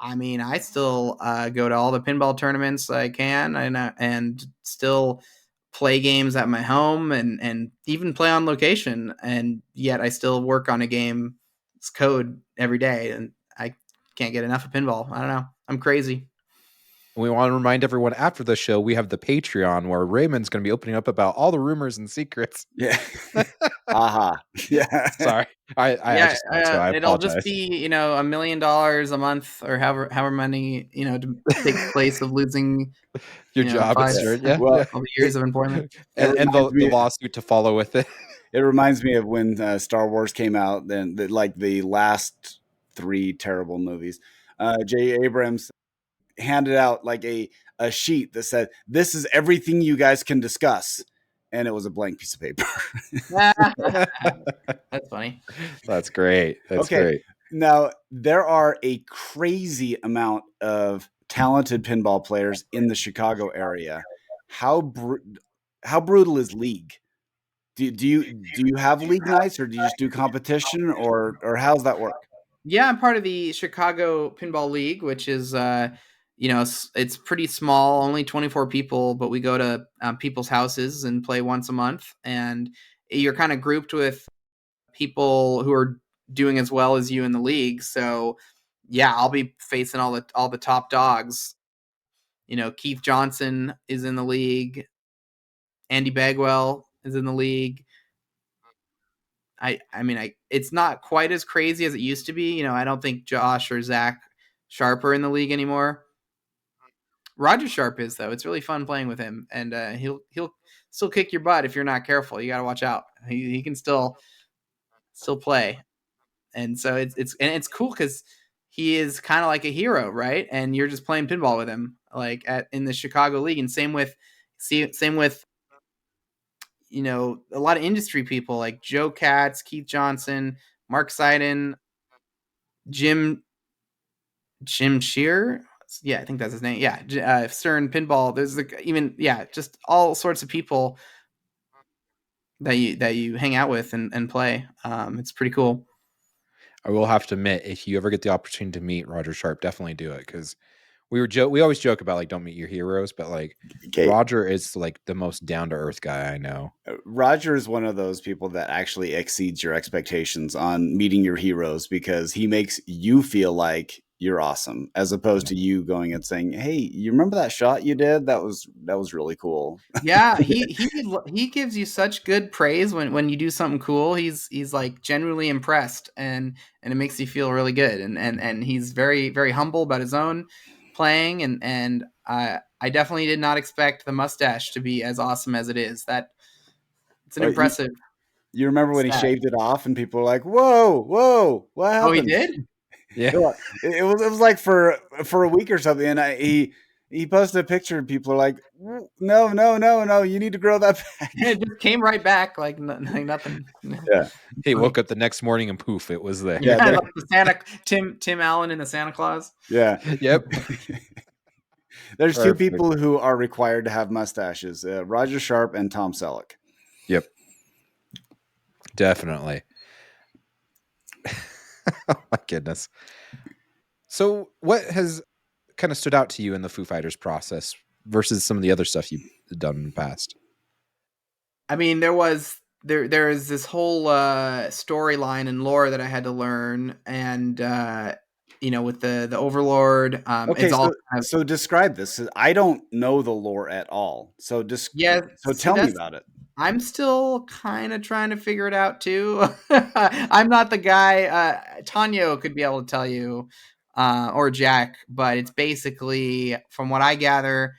I mean, I still go to all the pinball tournaments I can, and still play games at my home, and even play on location. And yet, I still work on a game's code every day, and I can't get enough of pinball. I don't know. I'm crazy. We want to remind everyone after the show, we have the Patreon where Raymond's going to be opening up about all the rumors and secrets. Yeah. Aha. Yeah. Sorry. I Yeah, just thought so. I it'll just apologize. be, you know, $1 million a month, or however many, you know, to take the place of losing, Your you know, job, five sure. Yeah. Well, Yeah. all the years of employment. And reminds the me. lawsuit to follow with it. It reminds me of when Star Wars came out. Then, like the last 3 terrible movies, J. Abrams handed out like a sheet that said, "This is everything you guys can discuss," and it was a blank piece of paper. That's funny. That's great. That's Okay. great. Now, there are a crazy amount of talented pinball players in the Chicago area. How brutal is league? Do you have league nights, or do you just do competition, or how's that work? Yeah, I'm part of the Chicago Pinball League, which is, you know, it's pretty small, only 24 people, but we go to people's houses and play once a month, and you're kind of grouped with people who are doing as well as you in the league. So, yeah, I'll be facing all the top dogs. You know, Keith Johnson is in the league. Andy Bagwell is in the league. I mean, it's not quite as crazy as it used to be. You know, I don't think Josh or Zach Sharp are in the league anymore. Roger Sharp is, though. It's really fun playing with him, and he'll still kick your butt if you're not careful. You got to watch out. He can still play, and so it's cool because he is kind of like a hero, right? And you're just playing pinball with him, like in the Chicago League, and same with, you know, a lot of industry people like Joe Katz, Keith Johnson, Mark Seiden, Jim Shear. Yeah, I think that's his name. Yeah, Stern Pinball. There's even just all sorts of people that you hang out with and play. It's pretty cool. I will have to admit, if you ever get the opportunity to meet Roger Sharp, definitely do it, because we always joke about like don't meet your heroes, but like Okay. Roger is like the most down to earth guy I know. Roger is one of those people that actually exceeds your expectations on meeting your heroes, because he makes you feel like you're awesome, as opposed to you going and saying, "Hey, you remember that shot you did? That was really cool." Yeah, he gives you such good praise when you do something cool. He's like genuinely impressed, and it makes you feel really good. And he's very very humble about his own playing, and I definitely did not expect the mustache to be as awesome as it is. That it's an Well, impressive you remember when he stat. shaved it off, and people were like, "Whoa, whoa, what Oh, he happened?" did? Yeah. It was like for a week or something, and he posted a picture, and people are like, "No, no, no, no, you need to grow that back." It just came right back like nothing. Yeah, He woke up the next morning and poof, it was there. Yeah, yeah, like the Santa Tim Allen in the Santa Claus. yeah. Yep. There's 2 Perfect. people who are required to have mustaches: Roger Sharp and Tom Selleck. Yep. Definitely. Oh my goodness. So what has kind of stood out to you in the Foo Fighters process versus some of the other stuff you've done in the past? I mean, there is this whole storyline and lore that I had to learn, and you know, with the Overlord, Okay, it's all so kind of, describe this. I don't know the lore at all, so yeah. so See, tell me that's about it. I'm still kind of trying to figure it out too. I'm not the guy. Tanyo could be able to tell you, or Jack, but it's basically, from what I gather,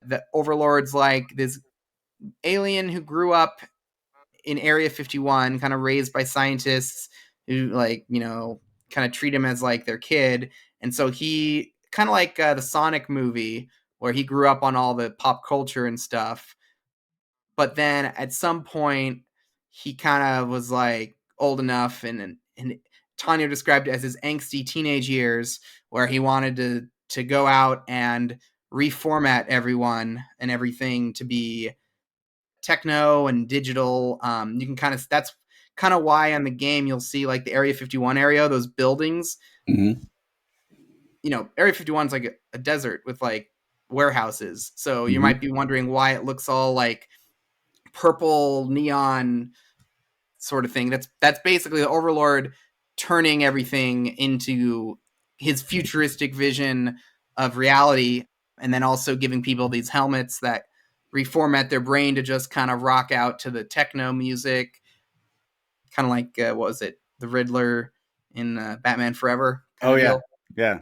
The Overlord's like this alien who grew up in Area 51, kind of raised by scientists who like, kind of treat him as like their kid. And so he kind of like the Sonic movie where he grew up on all the pop culture and stuff. But then at some point he kind of was like old enough, and Tanya described it as his angsty teenage years where he wanted to go out and reformat everyone and everything to be techno and digital. You can kind of that's kind of why on the game you'll see like the Area 51 area, those buildings. Mm-hmm. Area 51 is like a desert with like warehouses. So you Mm-hmm. might be wondering why it looks all like purple neon sort of thing. That's basically the Overlord turning everything into his futuristic vision of reality, and then also giving people these helmets that reformat their brain to just kind of rock out to the techno music, kind of like what was it, the Riddler in Batman Forever kind Oh of yeah, deal. yeah.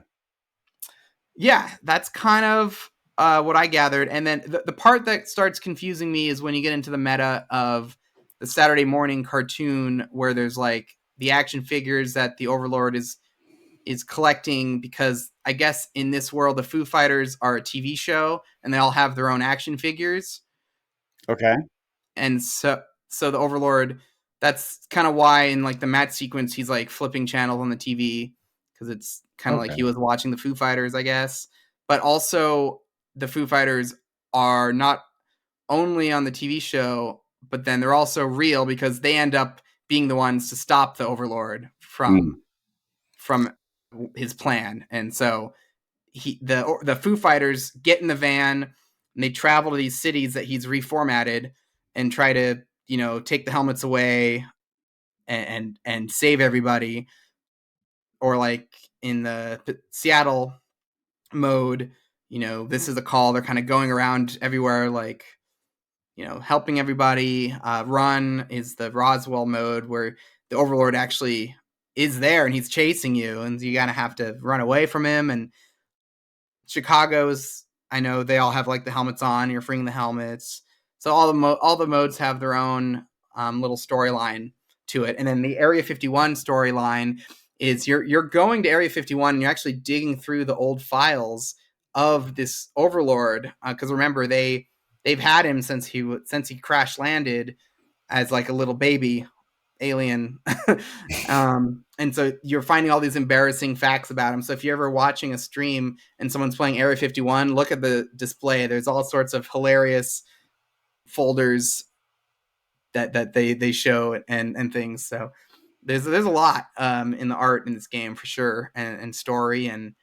Yeah, that's kind of what I gathered. And then the part that starts confusing me is when you get into the meta of the Saturday morning cartoon, where there's like the action figures that the Overlord is collecting, because I guess in this world the Foo Fighters are a TV show and they all have their own action figures. Okay. And so the Overlord, that's kind of why in like the match sequence he's like flipping channels on the TV, because it's kind of like Okay. he was watching the Foo Fighters, I guess. But also the Foo Fighters are not only on the TV show, but then they're also real because they end up being the ones to stop the Overlord Mm. from his plan. And so the Foo Fighters get in the van and they travel to these cities that he's reformatted and try to take the helmets away and save everybody. Or like in the Seattle mode, this is a call. They're kind of going around everywhere, like helping everybody. Run is the Roswell mode where the Overlord actually is there and he's chasing you, and you gotta have to run away from him. And Chicago's, I know they all have like the helmets on. You're freeing the helmets, so all the modes have their own little storyline to it. And then the Area 51 storyline is you're going to Area 51 and you're actually digging through the old files of this Overlord, because remember they've had him since he crash landed as like a little baby alien. And so you're finding all these embarrassing facts about him. So if you're ever watching a stream and someone's playing Area 51, look at the display. There's all sorts of hilarious folders that they show and things. So there's a lot in the art in this game for sure, and story. And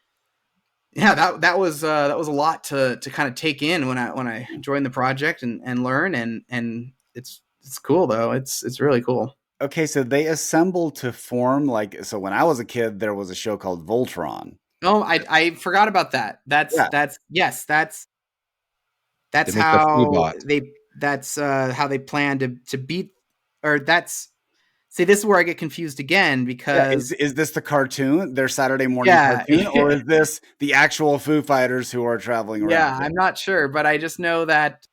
yeah, that was a lot to kind of take in when I joined the project and learn. And it's cool though. It's really cool. Okay, so they assemble to form like so. When I was a kid, there was a show called Voltron. Oh, I forgot about that. Yeah, Yes, They that's make the how Foobot. they plan to beat. Or that's see, this is where I get confused again, yeah. because Is this the cartoon, their Saturday morning yeah. cartoon, or is this the actual Foo Fighters who are traveling around? Yeah, I'm not sure, but I just know that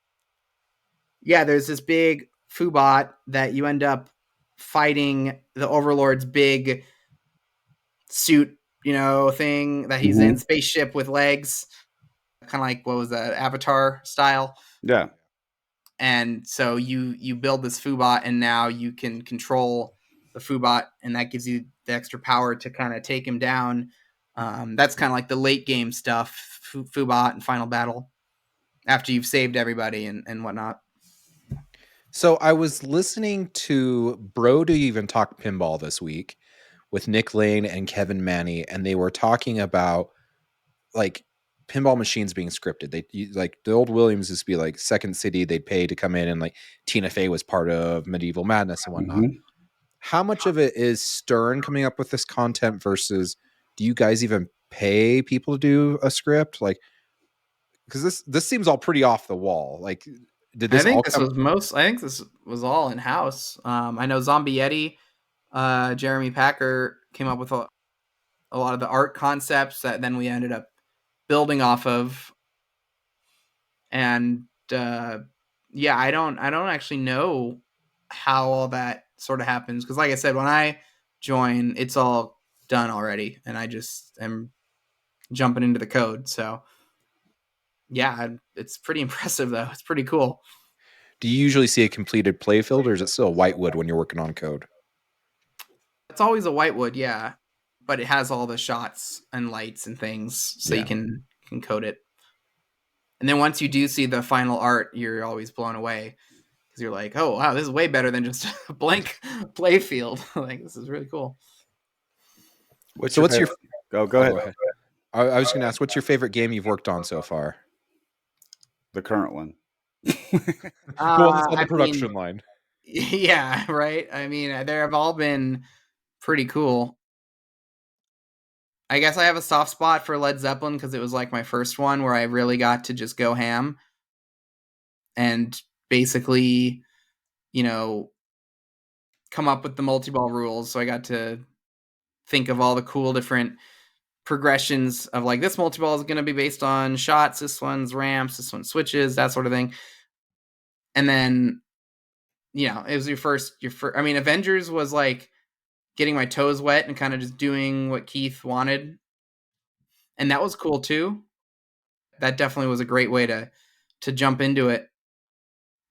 yeah, there's this big Foobot that you end up fighting the Overlord's big suit, thing that he's in, Mm-hmm. spaceship with legs, kind of like what was that, Avatar style. Yeah. And so you build this Foobot, and now you can control the Foobot, and that gives you the extra power to kind of take him down. That's kind of like the late game stuff, Foobot and Final Battle, after you've saved everybody and whatnot. So I was listening to Bro Do You Even Talk Pinball this week with Nick Lane and Kevin Manny, and they were talking about like pinball machines being scripted. Like the old Williams used to be like Second City, they'd pay to come in, and like Tina Fey was part of Medieval Madness and whatnot. Mm-hmm. How much of it is Stern coming up with this content versus do you guys even pay people to do a script? Like, because this seems all pretty off the wall. Like, did I this all think this come? was all in house. I know Zombie Yeti, Jeremy Packer came up with a lot of the art concepts that then we ended up building off of. And yeah, I don't actually know how all that sort of happens, because like I said, when I join, it's all done already, and I just am jumping into the code. So yeah, it's pretty impressive though. It's pretty cool. Do you usually see a completed playfield, or is it still a whitewood when you're working on code? It's always a whitewood, yeah, but it has all the shots and lights and things, so you Yeah. can code it. And then once you do see the final art, you're always blown away, because you're like, oh wow, this is way better than just a blank playfield. Like, this is really cool. What's So your what's favorite? your Go oh, ahead. go ahead. I was just gonna ask, what's your favorite game you've worked on so far? The current one. The one that's on the I mean, production line. yeah, right. I mean, they have all been pretty cool. I guess I have a soft spot for Led Zeppelin, because it was like my first one where I really got to just go ham and basically, you know, come up with the multi-ball rules. So I got to think of all the cool different progressions of, like, this multi-ball is going to be based on shots, this one's ramps, this one's switches, that sort of thing. And then, it was I mean, Avengers was like getting my toes wet and kind of just doing what Keith wanted. And that was cool too. That definitely was a great way to jump into it.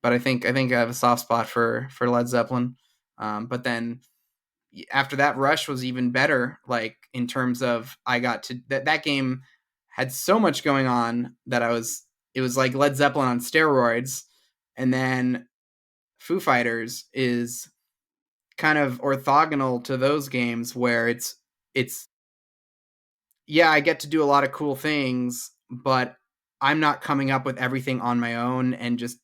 But I think I have a soft spot for Led Zeppelin. But then after that, Rush was even better. Like, in terms of, I got to that game had so much going on that it was like Led Zeppelin on steroids. And then Foo Fighters is kind of orthogonal to those games, where it's yeah, I get to do a lot of cool things, but I'm not coming up with everything on my own and just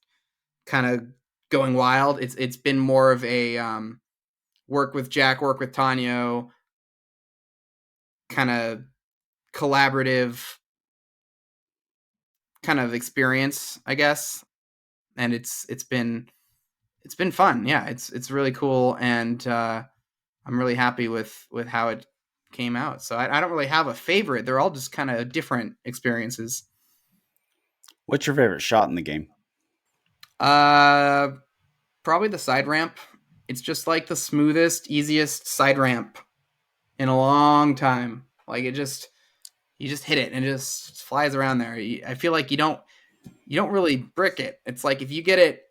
kind of going wild. It's been more of a work with Jack, work with Tanyo, kind of collaborative kind of experience, I guess. And it's been fun. Yeah, it's really cool, and I'm really happy with how it came out. So I don't really have a favorite. They're all just kind of different experiences. What's your favorite shot in the game? Uh, Probably the side ramp. It's just like the smoothest, easiest side ramp in a long time. Like, you just hit it and it just flies around there. I feel like you don't really brick it. It's like, if you get it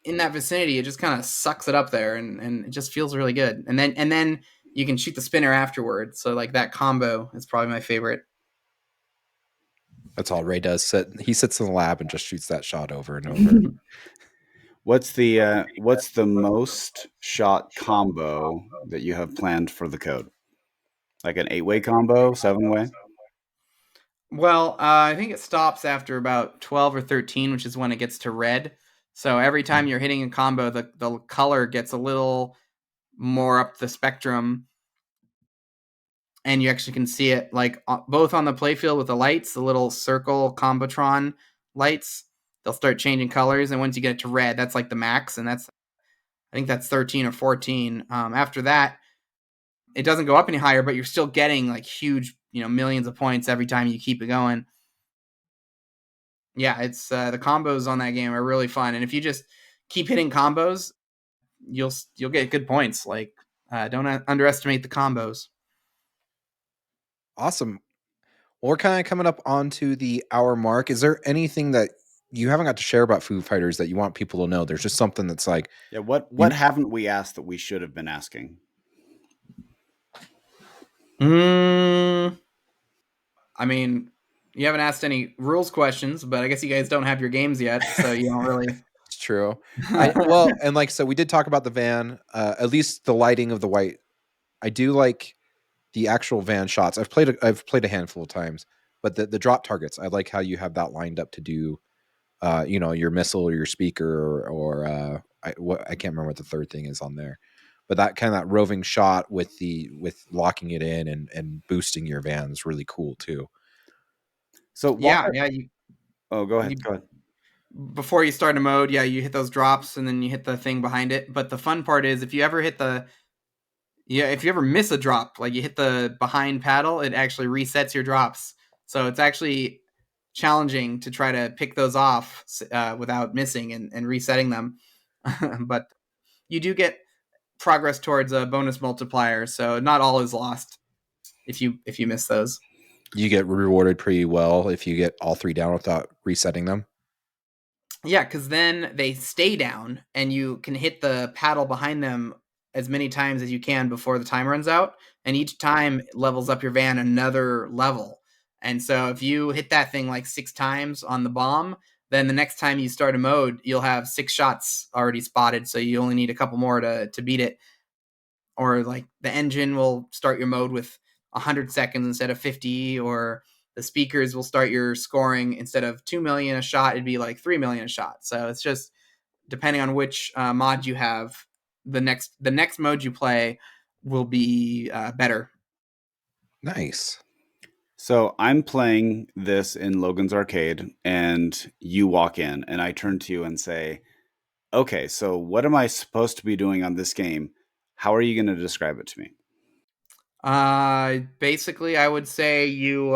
in that vicinity, it just kind of sucks it up there, and it just feels really good. And then you can shoot the spinner afterward. So, like, that combo is probably my favorite. That's all Ray does. He sits in the lab and just shoots that shot over and over. What's the most shot combo that you have planned for the code? Like an 8-way combo, 7-way? Well, I think it stops after about 12 or 13, which is when it gets to red. So every time you're hitting a combo, the color gets a little more up the spectrum, and you actually can see it, like, both on the playfield with the lights, the little circle combotron lights. They'll start changing colors, and once you get it to red, that's like the max, and I think that's 13 or 14. After that, it doesn't go up any higher, but you're still getting, like, huge, millions of points every time you keep it going. Yeah, it's the combos on that game are really fun, and if you just keep hitting combos, you'll get good points. Like, don't underestimate the combos. Awesome. Well, we're kind of coming up onto the hour mark. Is there anything that you haven't got to share about Foo Fighters that you want people to know? There's just something that's like, Yeah, what you, haven't we asked that we should have been asking? Mm, I mean, you haven't asked any rules questions, but I guess you guys don't have your games yet, so you don't really. it's true. Well, and like, so we did talk about the van, at least the lighting of the white. I do like the actual van shots. I've played a handful of times, but the drop targets, I like how you have that lined up to do, your missile or your speaker, or I can't remember what the third thing is on there, but that kind of that roving shot with locking it in and boosting your van is really cool too. So why? Yeah, yeah. Oh, go ahead. You Go ahead. Before you start a mode, yeah, you hit those drops and then you hit the thing behind it. But the fun part is, if you ever miss a drop, like you hit the behind paddle, it actually resets your drops. So it's actually challenging to try to pick those off without missing and resetting them. But you do get progress towards a bonus multiplier, so not all is lost if you miss those. You get rewarded pretty well if you get all 3 down without resetting them. Yeah, because then they stay down, and you can hit the paddle behind them as many times as you can before the time runs out, and each time levels up your van another level. And so if you hit that thing like 6 times on the bomb, then the next time you start a mode, you'll have 6 shots already spotted, so you only need a couple more to beat it. Or like the engine will start your mode with 100 seconds instead of 50, or the speakers will start your scoring instead of 2 million a shot, it'd be like 3 million a shot. So it's just depending on which mod you have, the next mode you play will be better. Nice. So I'm playing this in Logan's Arcade, and you walk in, and I turn to you and say, okay, so what am I supposed to be doing on this game? How are you going to describe it to me? Basically, I would say you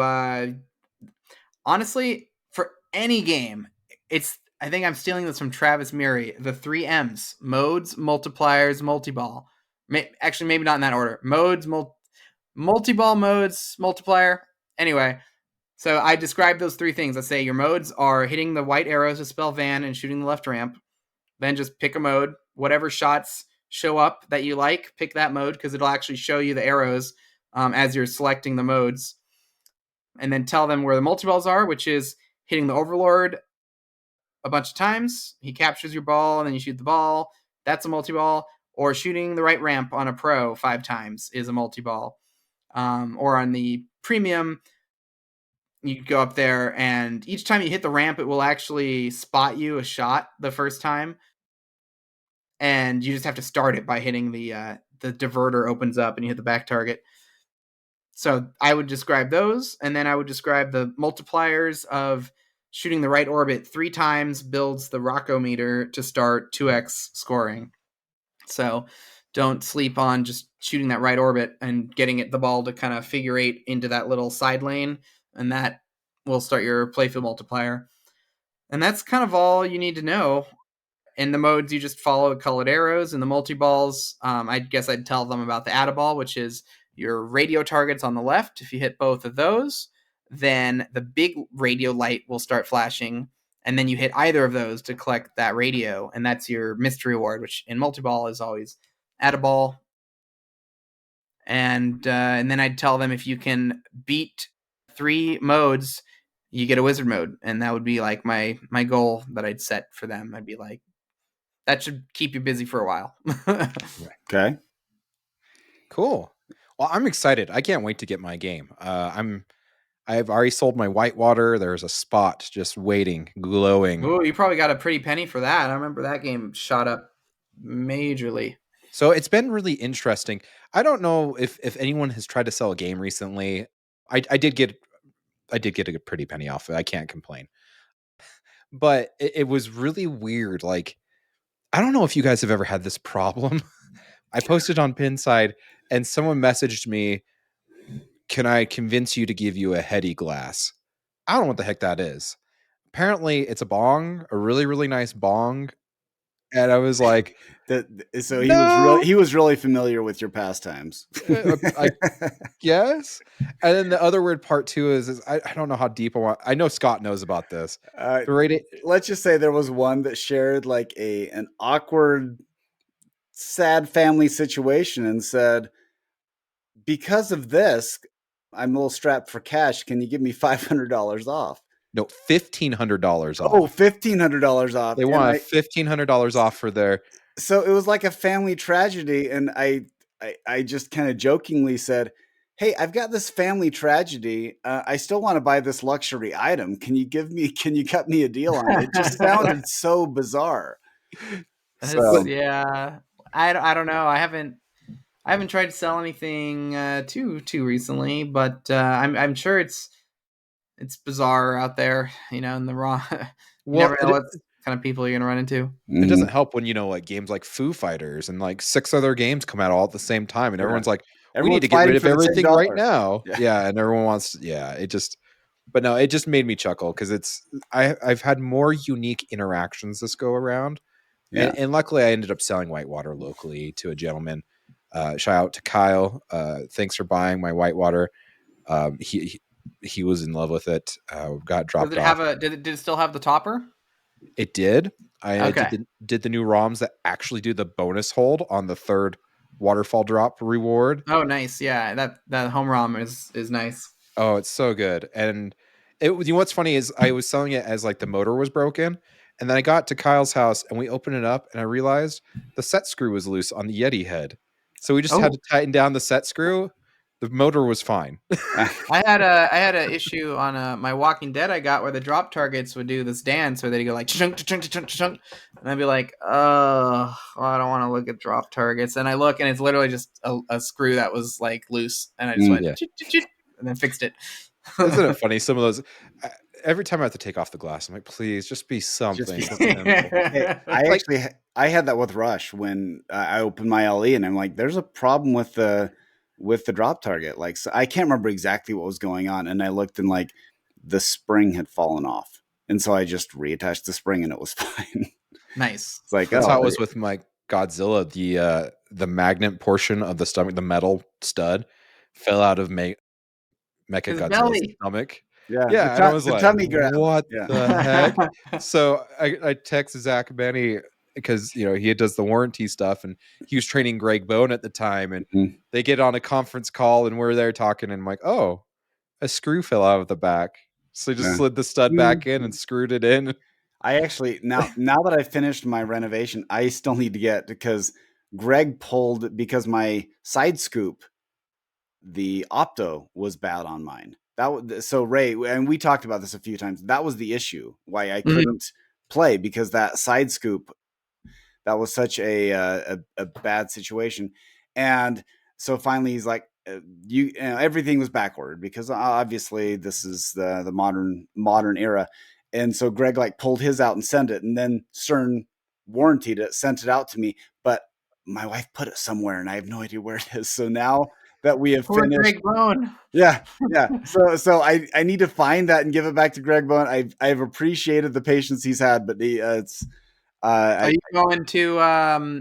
honestly, for any game, I think I'm stealing this from Travis Murray. The 3 M's: modes, multipliers, multi-ball. Actually, maybe not in that order. Modes, multi-ball, modes, multiplier. Anyway, so I describe those 3 things. I say your modes are hitting the white arrows to spell van and shooting the left ramp. Then just pick a mode. Whatever shots show up that you like, pick that mode, because it'll actually show you the arrows as you're selecting the modes. And then tell them where the multi-balls are, which is hitting the Overlord a bunch of times. He captures your ball, and then you shoot the ball. That's a multi-ball. Or shooting the right ramp on a pro 5 times is a multi-ball. Or on the premium, you go up there, and each time you hit the ramp, it will actually spot you a shot the first time. And you just have to start it by hitting the diverter opens up and you hit the back target. So I would describe those, and then I would describe the multipliers of shooting the right orbit 3 times builds the Rocco meter to start 2x scoring. So don't sleep on just shooting that right orbit and getting the ball to kind of figure 8 into that little side lane, and that will start your playfield multiplier. And that's kind of all you need to know. In the modes, you just follow colored arrows. In the multi-balls, I guess I'd tell them about the add-a-ball, which is your radio targets on the left. If you hit both of those, then the big radio light will start flashing, and then you hit either of those to collect that radio, and that's your mystery reward, which in multi-ball is always add-a-ball. And then I'd tell them if you can beat 3 modes, you get a wizard mode, and that would be like my goal that I'd set for them. I'd be like, that should keep you busy for a while. Okay. Cool. Well, I'm excited. I can't wait to get my game. I've already sold my Whitewater. There's a spot just waiting, glowing. Ooh, you probably got a pretty penny for that. I remember that game shot up majorly. So it's been really interesting. I don't know if anyone has tried to sell a game recently. I did get a pretty penny off it. I can't complain. But it was really weird. Like, I don't know if you guys have ever had this problem. I posted on Pinside, and someone messaged me, "Can I convince you to give you a heady glass?" I don't know what the heck that is. Apparently, it's a bong, a really, really nice bong. And I was like, So no, he was really familiar with your pastimes. I guess. And then the other weird part too is I don't know how deep I know Scott knows about this. Let's just say there was one that shared like an awkward, sad family situation and said, because of this, I'm a little strapped for cash. Can you give me $500 off? No, $1,500 off. Oh, $1,500 off. They want $1,500 off for their. So it was like a family tragedy, and I just kind of jokingly said, "Hey, I've got this family tragedy. I still want to buy this luxury item. Can you cut me a deal on it?" It just sounded so bizarre. So, yeah, I don't know. I haven't tried to sell anything too recently, but I'm sure it's bizarre out there, in the raw. You never know what kind of people you're gonna run into. It doesn't help when like games like Foo Fighters and like 6 other games come out all at the same time, and everyone's like, "We need to get rid of everything right now." Yeah, and everyone wants. Yeah, it just But no, it just made me chuckle because I've had more unique interactions this go around, Yeah. and luckily I ended up selling whitewater locally to a gentleman. Shout out to Kyle. Thanks for buying my whitewater. He was in love with it. Got Does dropped it off. have a? Did it still have the topper? It did. I Okay. did the new ROMs that actually do the bonus hold on the third waterfall drop reward. Oh, nice. Yeah, that home ROM is nice. Oh, it's so good. And you know what's funny is I was selling it as like the motor was broken, and then I got to Kyle's house and we opened it up and I realized the set screw was loose on the Yeti head. So we just had Oh, to tighten down the set screw. The motor was fine. I had a issue on my Walking Dead I got where the drop targets would do this dance where they'd go like chunk chunk chunk chunk, and I'd be like, oh, I don't want to look at drop targets, and I look and it's literally just a screw that was like loose, and I just went Yeah. and then fixed it. Isn't it funny? Some of those, every time I have to take off the glass, I'm like, please just be something Just simple. Hey, I Like- actually I had that with Rush when I opened my LE, and I'm like, there's a problem with the drop target. Like, so I can't remember exactly what was going on, and I looked and like the spring had fallen off, and so I just reattached the spring, and it was fine. Nice. It's like, That's oh, how it was with my Godzilla. The magnet portion of the stomach, the metal stud, fell out of Mecha His Godzilla's belly. stomach. yeah, Yeah, and I was the like, tummy grab. "What Yeah. the heck?" So I text Zach Benny because he does the warranty stuff, and he was training Greg Bone at the time, and Mhm. they get on a conference call, and we're there talking, and I'm like, "Oh, a screw fell out of the back," so I just Yeah. slid the stud back in and screwed it in. I actually now that I finished my renovation, I still need to get because Greg pulled because my side scoop, the opto was bad on mine. So Ray, and we talked about this a few times. That was the issue why I couldn't play, because that side scoop, that was such a bad situation. And so finally he's like, everything was back ordered because obviously this is the modern era. And so Greg like pulled his out and sent it, and then Stern warranted it, sent it out to me, but my wife put it somewhere and I have no idea where it is. So now that we have Poor finished, Greg Bone. yeah. So I need to find that and give it back to Greg Bone. I've appreciated the patience he's had, but it's Are you going to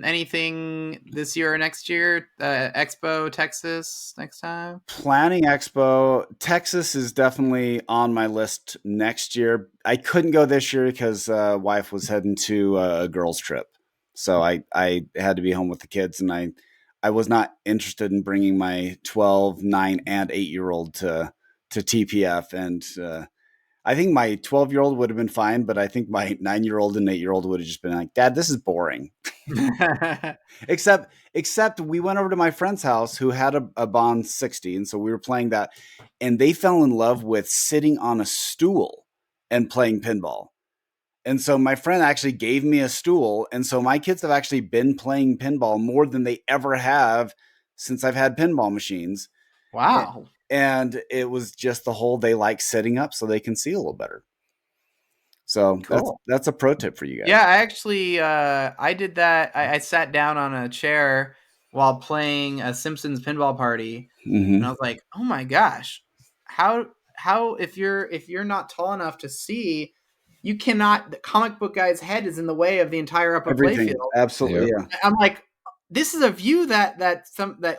anything this year or next year? Expo Texas next time? Planning Expo. Texas is definitely on my list next year. I couldn't go this year because wife was heading to a girls trip, so I had to be home with the kids, and I was not interested in bringing my 12, 9, and 8-year-old to TPF, and I think my 12-year-old would have been fine, but I think my 9-year-old and 8-year-old would have just been like, Dad, this is boring. Except we went over to my friend's house who had a Bond 60, and so we were playing that, and they fell in love with sitting on a stool and playing pinball. And so my friend actually gave me a stool, and so my kids have actually been playing pinball more than they ever have since I've had pinball machines. Wow. And it was just the whole, they like sitting up so they can see a little better. So Cool. that's a pro tip for you guys. Yeah, I actually I did that. I sat down on a chair while playing a Simpsons pinball party, Mhm. and I was like, "Oh my gosh, how if you're not tall enough to see, you cannot." The comic book guy's head is in the way of the entire upper Everything, playfield. absolutely, Yep. yeah. I'm like, this is a view that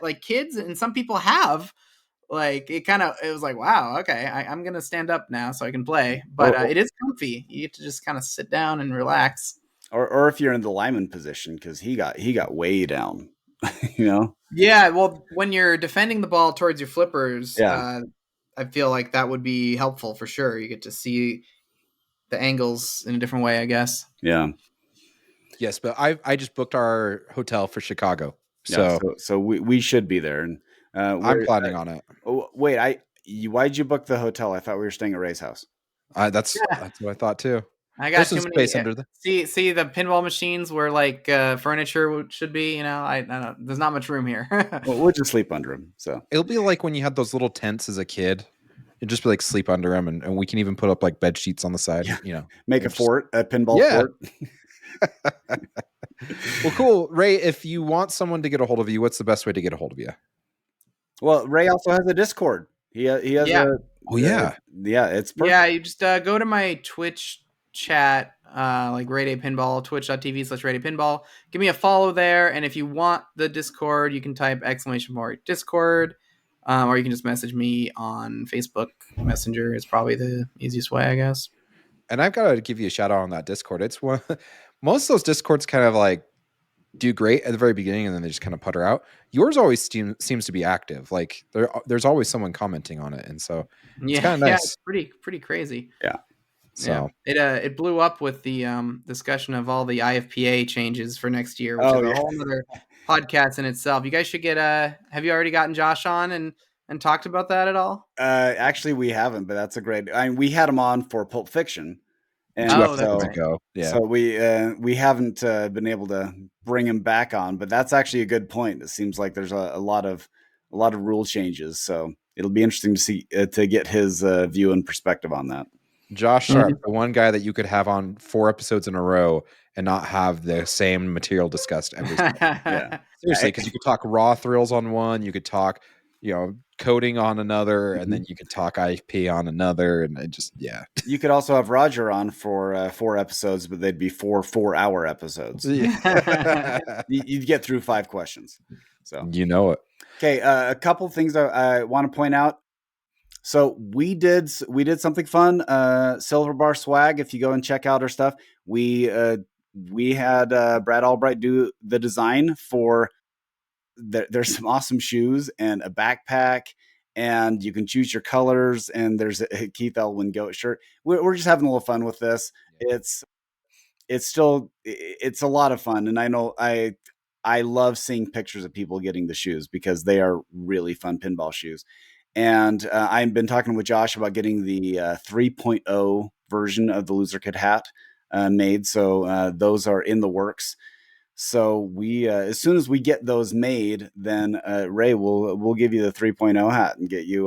like kids and some people have. Like it was like, wow, okay, I'm gonna stand up now so I can play, but it is comfy. You get to just kind of sit down and relax. Or if you're in the lineman position, because he got way down, Yeah, well, when you're defending the ball towards your flippers, Yeah. I feel like that would be helpful for sure. You get to see the angles in a different way, I guess. Yeah. Yes, but I just booked our hotel for Chicago, Yeah. so So we should be there, and I'm planning on it. Oh, wait, why'd you book the hotel? I thought we were staying at Ray's house. That's Yeah. that's what I thought too. I got There's too some many. space under the. See the pinball machines where like furniture should be. I don't. There's not much room here. Well, we'll just sleep under him. So It'll be like when you had those little tents as a kid. You'd just be like sleep under them, and we can even put up like bed sheets on the side. Yeah. Make a fort, a pinball Yeah. fort. Well, cool, Ray. If you want someone to get a hold of you, what's the best way to get a hold of you? Well, Ray also has a Discord. He has Yeah. Oh yeah. It's perfect. Yeah, you just go to my Twitch chat, like Ray Day Pinball, twitch.tv/Ray Day Pinball. Give me a follow there, and if you want the Discord, you can type !Discord, or you can just message me on Facebook Messenger. Is probably the easiest way, I guess. And I've got to give you a shout out on that Discord. It's one most of those Discords kind of like do great at the very beginning and then they just kind of putter out. Yours always seems to be active. Like there's always someone commenting on it, and so it's Yeah, kind of yeah, nice. it's pretty crazy. Yeah. So it blew up with the discussion of all the IFPA changes for next year, which is a whole other podcast in itself. You guys should get have you already gotten Josh on and talked about that at all? Actually, we haven't, but that's a great. I mean, we had him on for Pulp Fiction, and 2 episodes ago. Yeah. So we haven't been able to bring him back on, but that's actually a good point. It seems like there's a lot of rule changes, so it'll be interesting to see to get his view and perspective on that. Josh Sharp, the one guy that you could have on 4 episodes in a row and not have the same material discussed every single Yeah. Seriously, because you could talk raw thrills on one, you could talk, coding on another, and then you could talk IFP on another, and it just You could also have Roger on for 4 episodes, but they'd be 4 4-hour episodes. You'd get through 5 questions. So you know it. Okay, a couple things I want to point out. So we did something fun. Silver Bar Swag. If you go and check out our stuff, we had Brad Albright do the design for. There's some awesome shoes and a backpack, and you can choose your colors. And there's a Keith Elwin goat shirt. We're just having a little fun with this. It's a lot of fun, and I know I love seeing pictures of people getting the shoes because they are really fun pinball shoes. And I've been talking with Josh about getting the 3.0 version of the Loser Kid hat made. So those are in the works. So we, as soon as we get those made, then Ray we'll give you the 3.0 hat and get you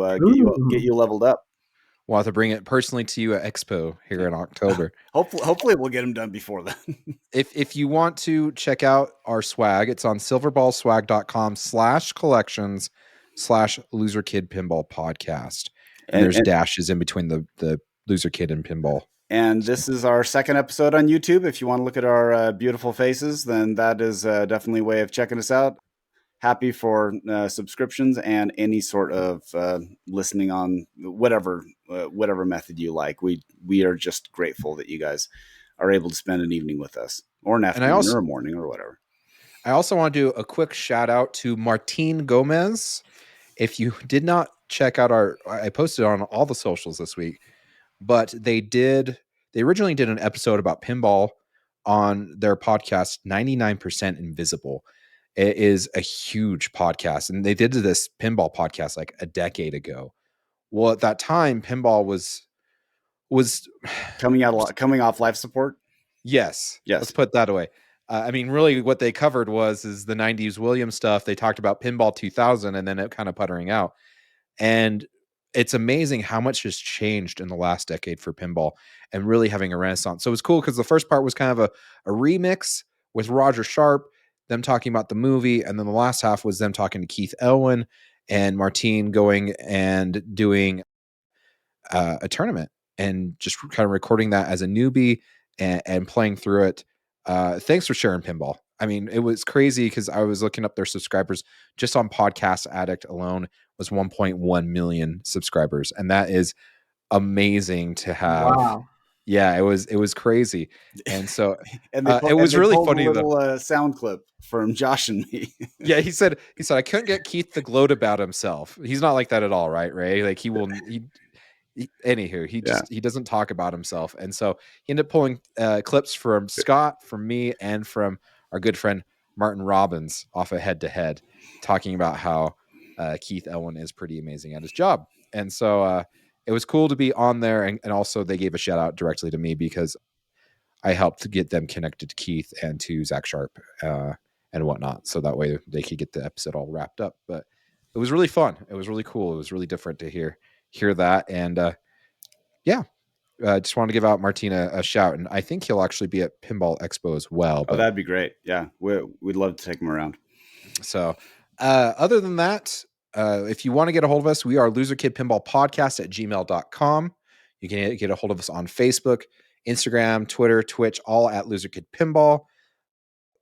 leveled up. We'll have to bring it personally to you at Expo here in October. Hopefully we'll get them done before then. If you want to check out our swag, it's on silverballswag.com/collections/Loser Kid Pinball Podcast. And there's dashes in between the Loser Kid and Pinball. And this is our second episode on YouTube. If you want to look at our beautiful faces, then that is definitely a way of checking us out. Happy for subscriptions and any sort of listening on whatever method you like. We are just grateful that you guys are able to spend an evening with us, or an afternoon, or a morning, or whatever. I also want to do a quick shout out to Martin Gomez. If you did not check out I posted on all the socials this week, but they originally did an episode about pinball on their podcast, 99% Invisible. It is a huge podcast, and they did this pinball podcast like a decade ago. Well, at that time, pinball was coming off life support. Yes. Let's put that away. I mean, really, what they covered is the '90s Williams stuff. They talked about Pinball 2000, and then it kind of puttering out. And it's amazing how much has changed in the last decade for pinball, and really having a renaissance. So it was cool because the first part was kind of a remix with Roger Sharp, them talking about the movie, and then the last half was them talking to Keith Elwin and Martine going and doing a tournament and just kind of recording that as a newbie and playing through it. Thanks for sharing pinball. I mean, it was crazy because I was looking up their subscribers just on Podcast Addict alone was 1.1 million subscribers, and that is amazing to have. Wow. Yeah, it was crazy, and so and it was really funny. A little sound clip from Josh and me. Yeah, he said I couldn't get Keith to gloat about himself. He's not like that at all, right, Ray? Like anywho, he doesn't talk about himself, and so he ended up pulling clips from Scott, from me, and from our good friend Martin Robbins off of Head to Head, talking about how Keith Elwin is pretty amazing at his job. And so it was cool to be on there, and also they gave a shout out directly to me because I helped to get them connected to Keith and to Zach Sharp and whatnot, so that way they could get the episode all wrapped up. But it was really fun. It was really cool. It was really different to hear that. And just wanted to give out Martina a shout, and I think he'll actually be at Pinball Expo as well. But that'd be great. Yeah, we'd love to take him around. So other than that, If you want to get a hold of us, we are loserkidpinballpodcast@gmail.com. You can get a hold of us on Facebook, Instagram, Twitter, Twitch, all at loserkidpinball.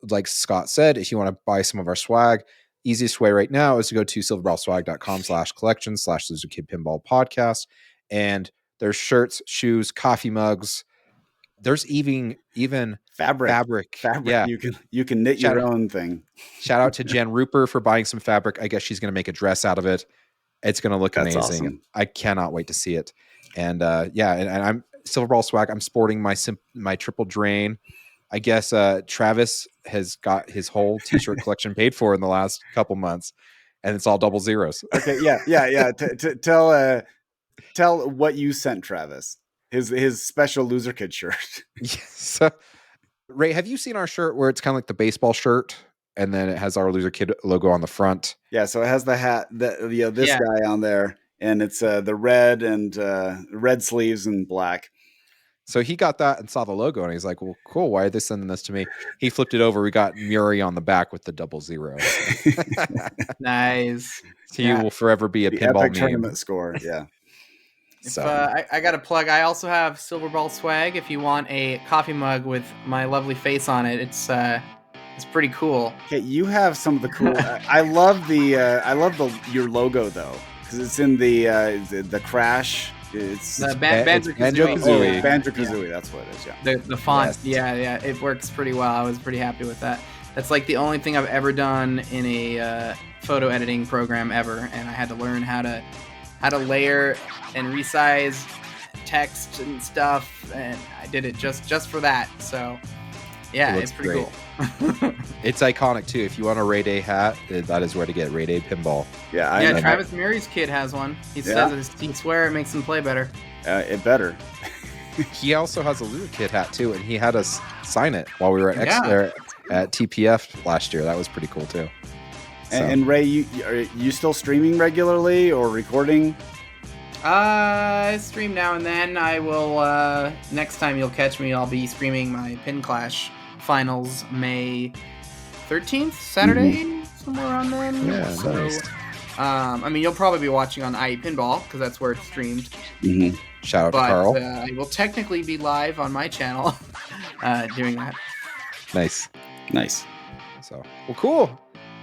Like Scott said, if you want to buy some of our swag, easiest way right now is to go to silverballswag.com/collection/loserkidpinballpodcast. And there's shirts, shoes, coffee mugs. There's even fabric. Yeah. You can knit your own thing. Shout out to Jen Rupert for buying some fabric. I guess she's going to make a dress out of it. It's going to look That's amazing. awesome. I cannot wait to see it. And and I'm Silverball swag. I'm sporting my triple drain. I guess Travis has got his whole t-shirt collection paid for in the last couple months, and it's all double zeros. Okay, yeah. Tell what you sent Travis. His special Loser Kid shirt. Yes. Ray, have you seen our shirt where it's kind of like the baseball shirt, and then it has our Loser Kid logo on the front? Yeah, so it has the hat, this guy on there, and it's the red and red sleeves and black. So he got that and saw the logo, and he's like, well, cool, why are they sending this to me? He flipped it over. We got Murray on the back with the double zero. Nice. He will forever be a pinball epic meme. tournament score, yeah. If, I got to plug, I also have Silverball swag. If you want a coffee mug with my lovely face on it, it's pretty cool. Okay, you have some of the cool. I love your logo though, because it's in the Crash. It's the Banjo-Kazooie. Banjo-Kazooie, that's what it is. Yeah. The font, yeah, it works pretty well. I was pretty happy with that. That's like the only thing I've ever done in a photo editing program ever, and I had to learn how to layer and resize text and stuff, and I did it just for that. So yeah, it's pretty cool. It's iconic too. If you want a Ray Day hat, that is where to get Ray Day pinball. Yeah, Travis Murray's kid has one. He says he swear it makes him play better. It better. He also has a Loser Kid hat too, and he had us sign it while we were at TPF last year. That was pretty cool too. So. And Ray, are you still streaming regularly or recording? I stream now and then. I will next time you'll catch me, I'll be streaming my Pin Clash finals May 13th, Saturday, somewhere around then. Yeah, so, nice. I mean, you'll probably be watching on IE Pinball because that's where it's streamed. Mm-hmm. Shout out to Carl. I will technically be live on my channel doing that. Nice. So, well, cool.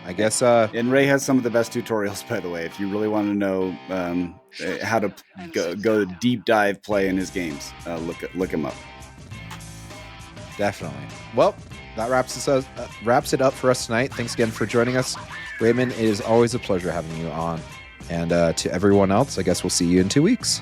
I guess. And Ray has some of the best tutorials, by the way. If you really want to know how to go deep dive play in his games, look him up. Definitely. Well, that wraps it up for us tonight. Thanks again for joining us, Raymond. It is always a pleasure having you on. And to everyone else, I guess we'll see you in 2 weeks.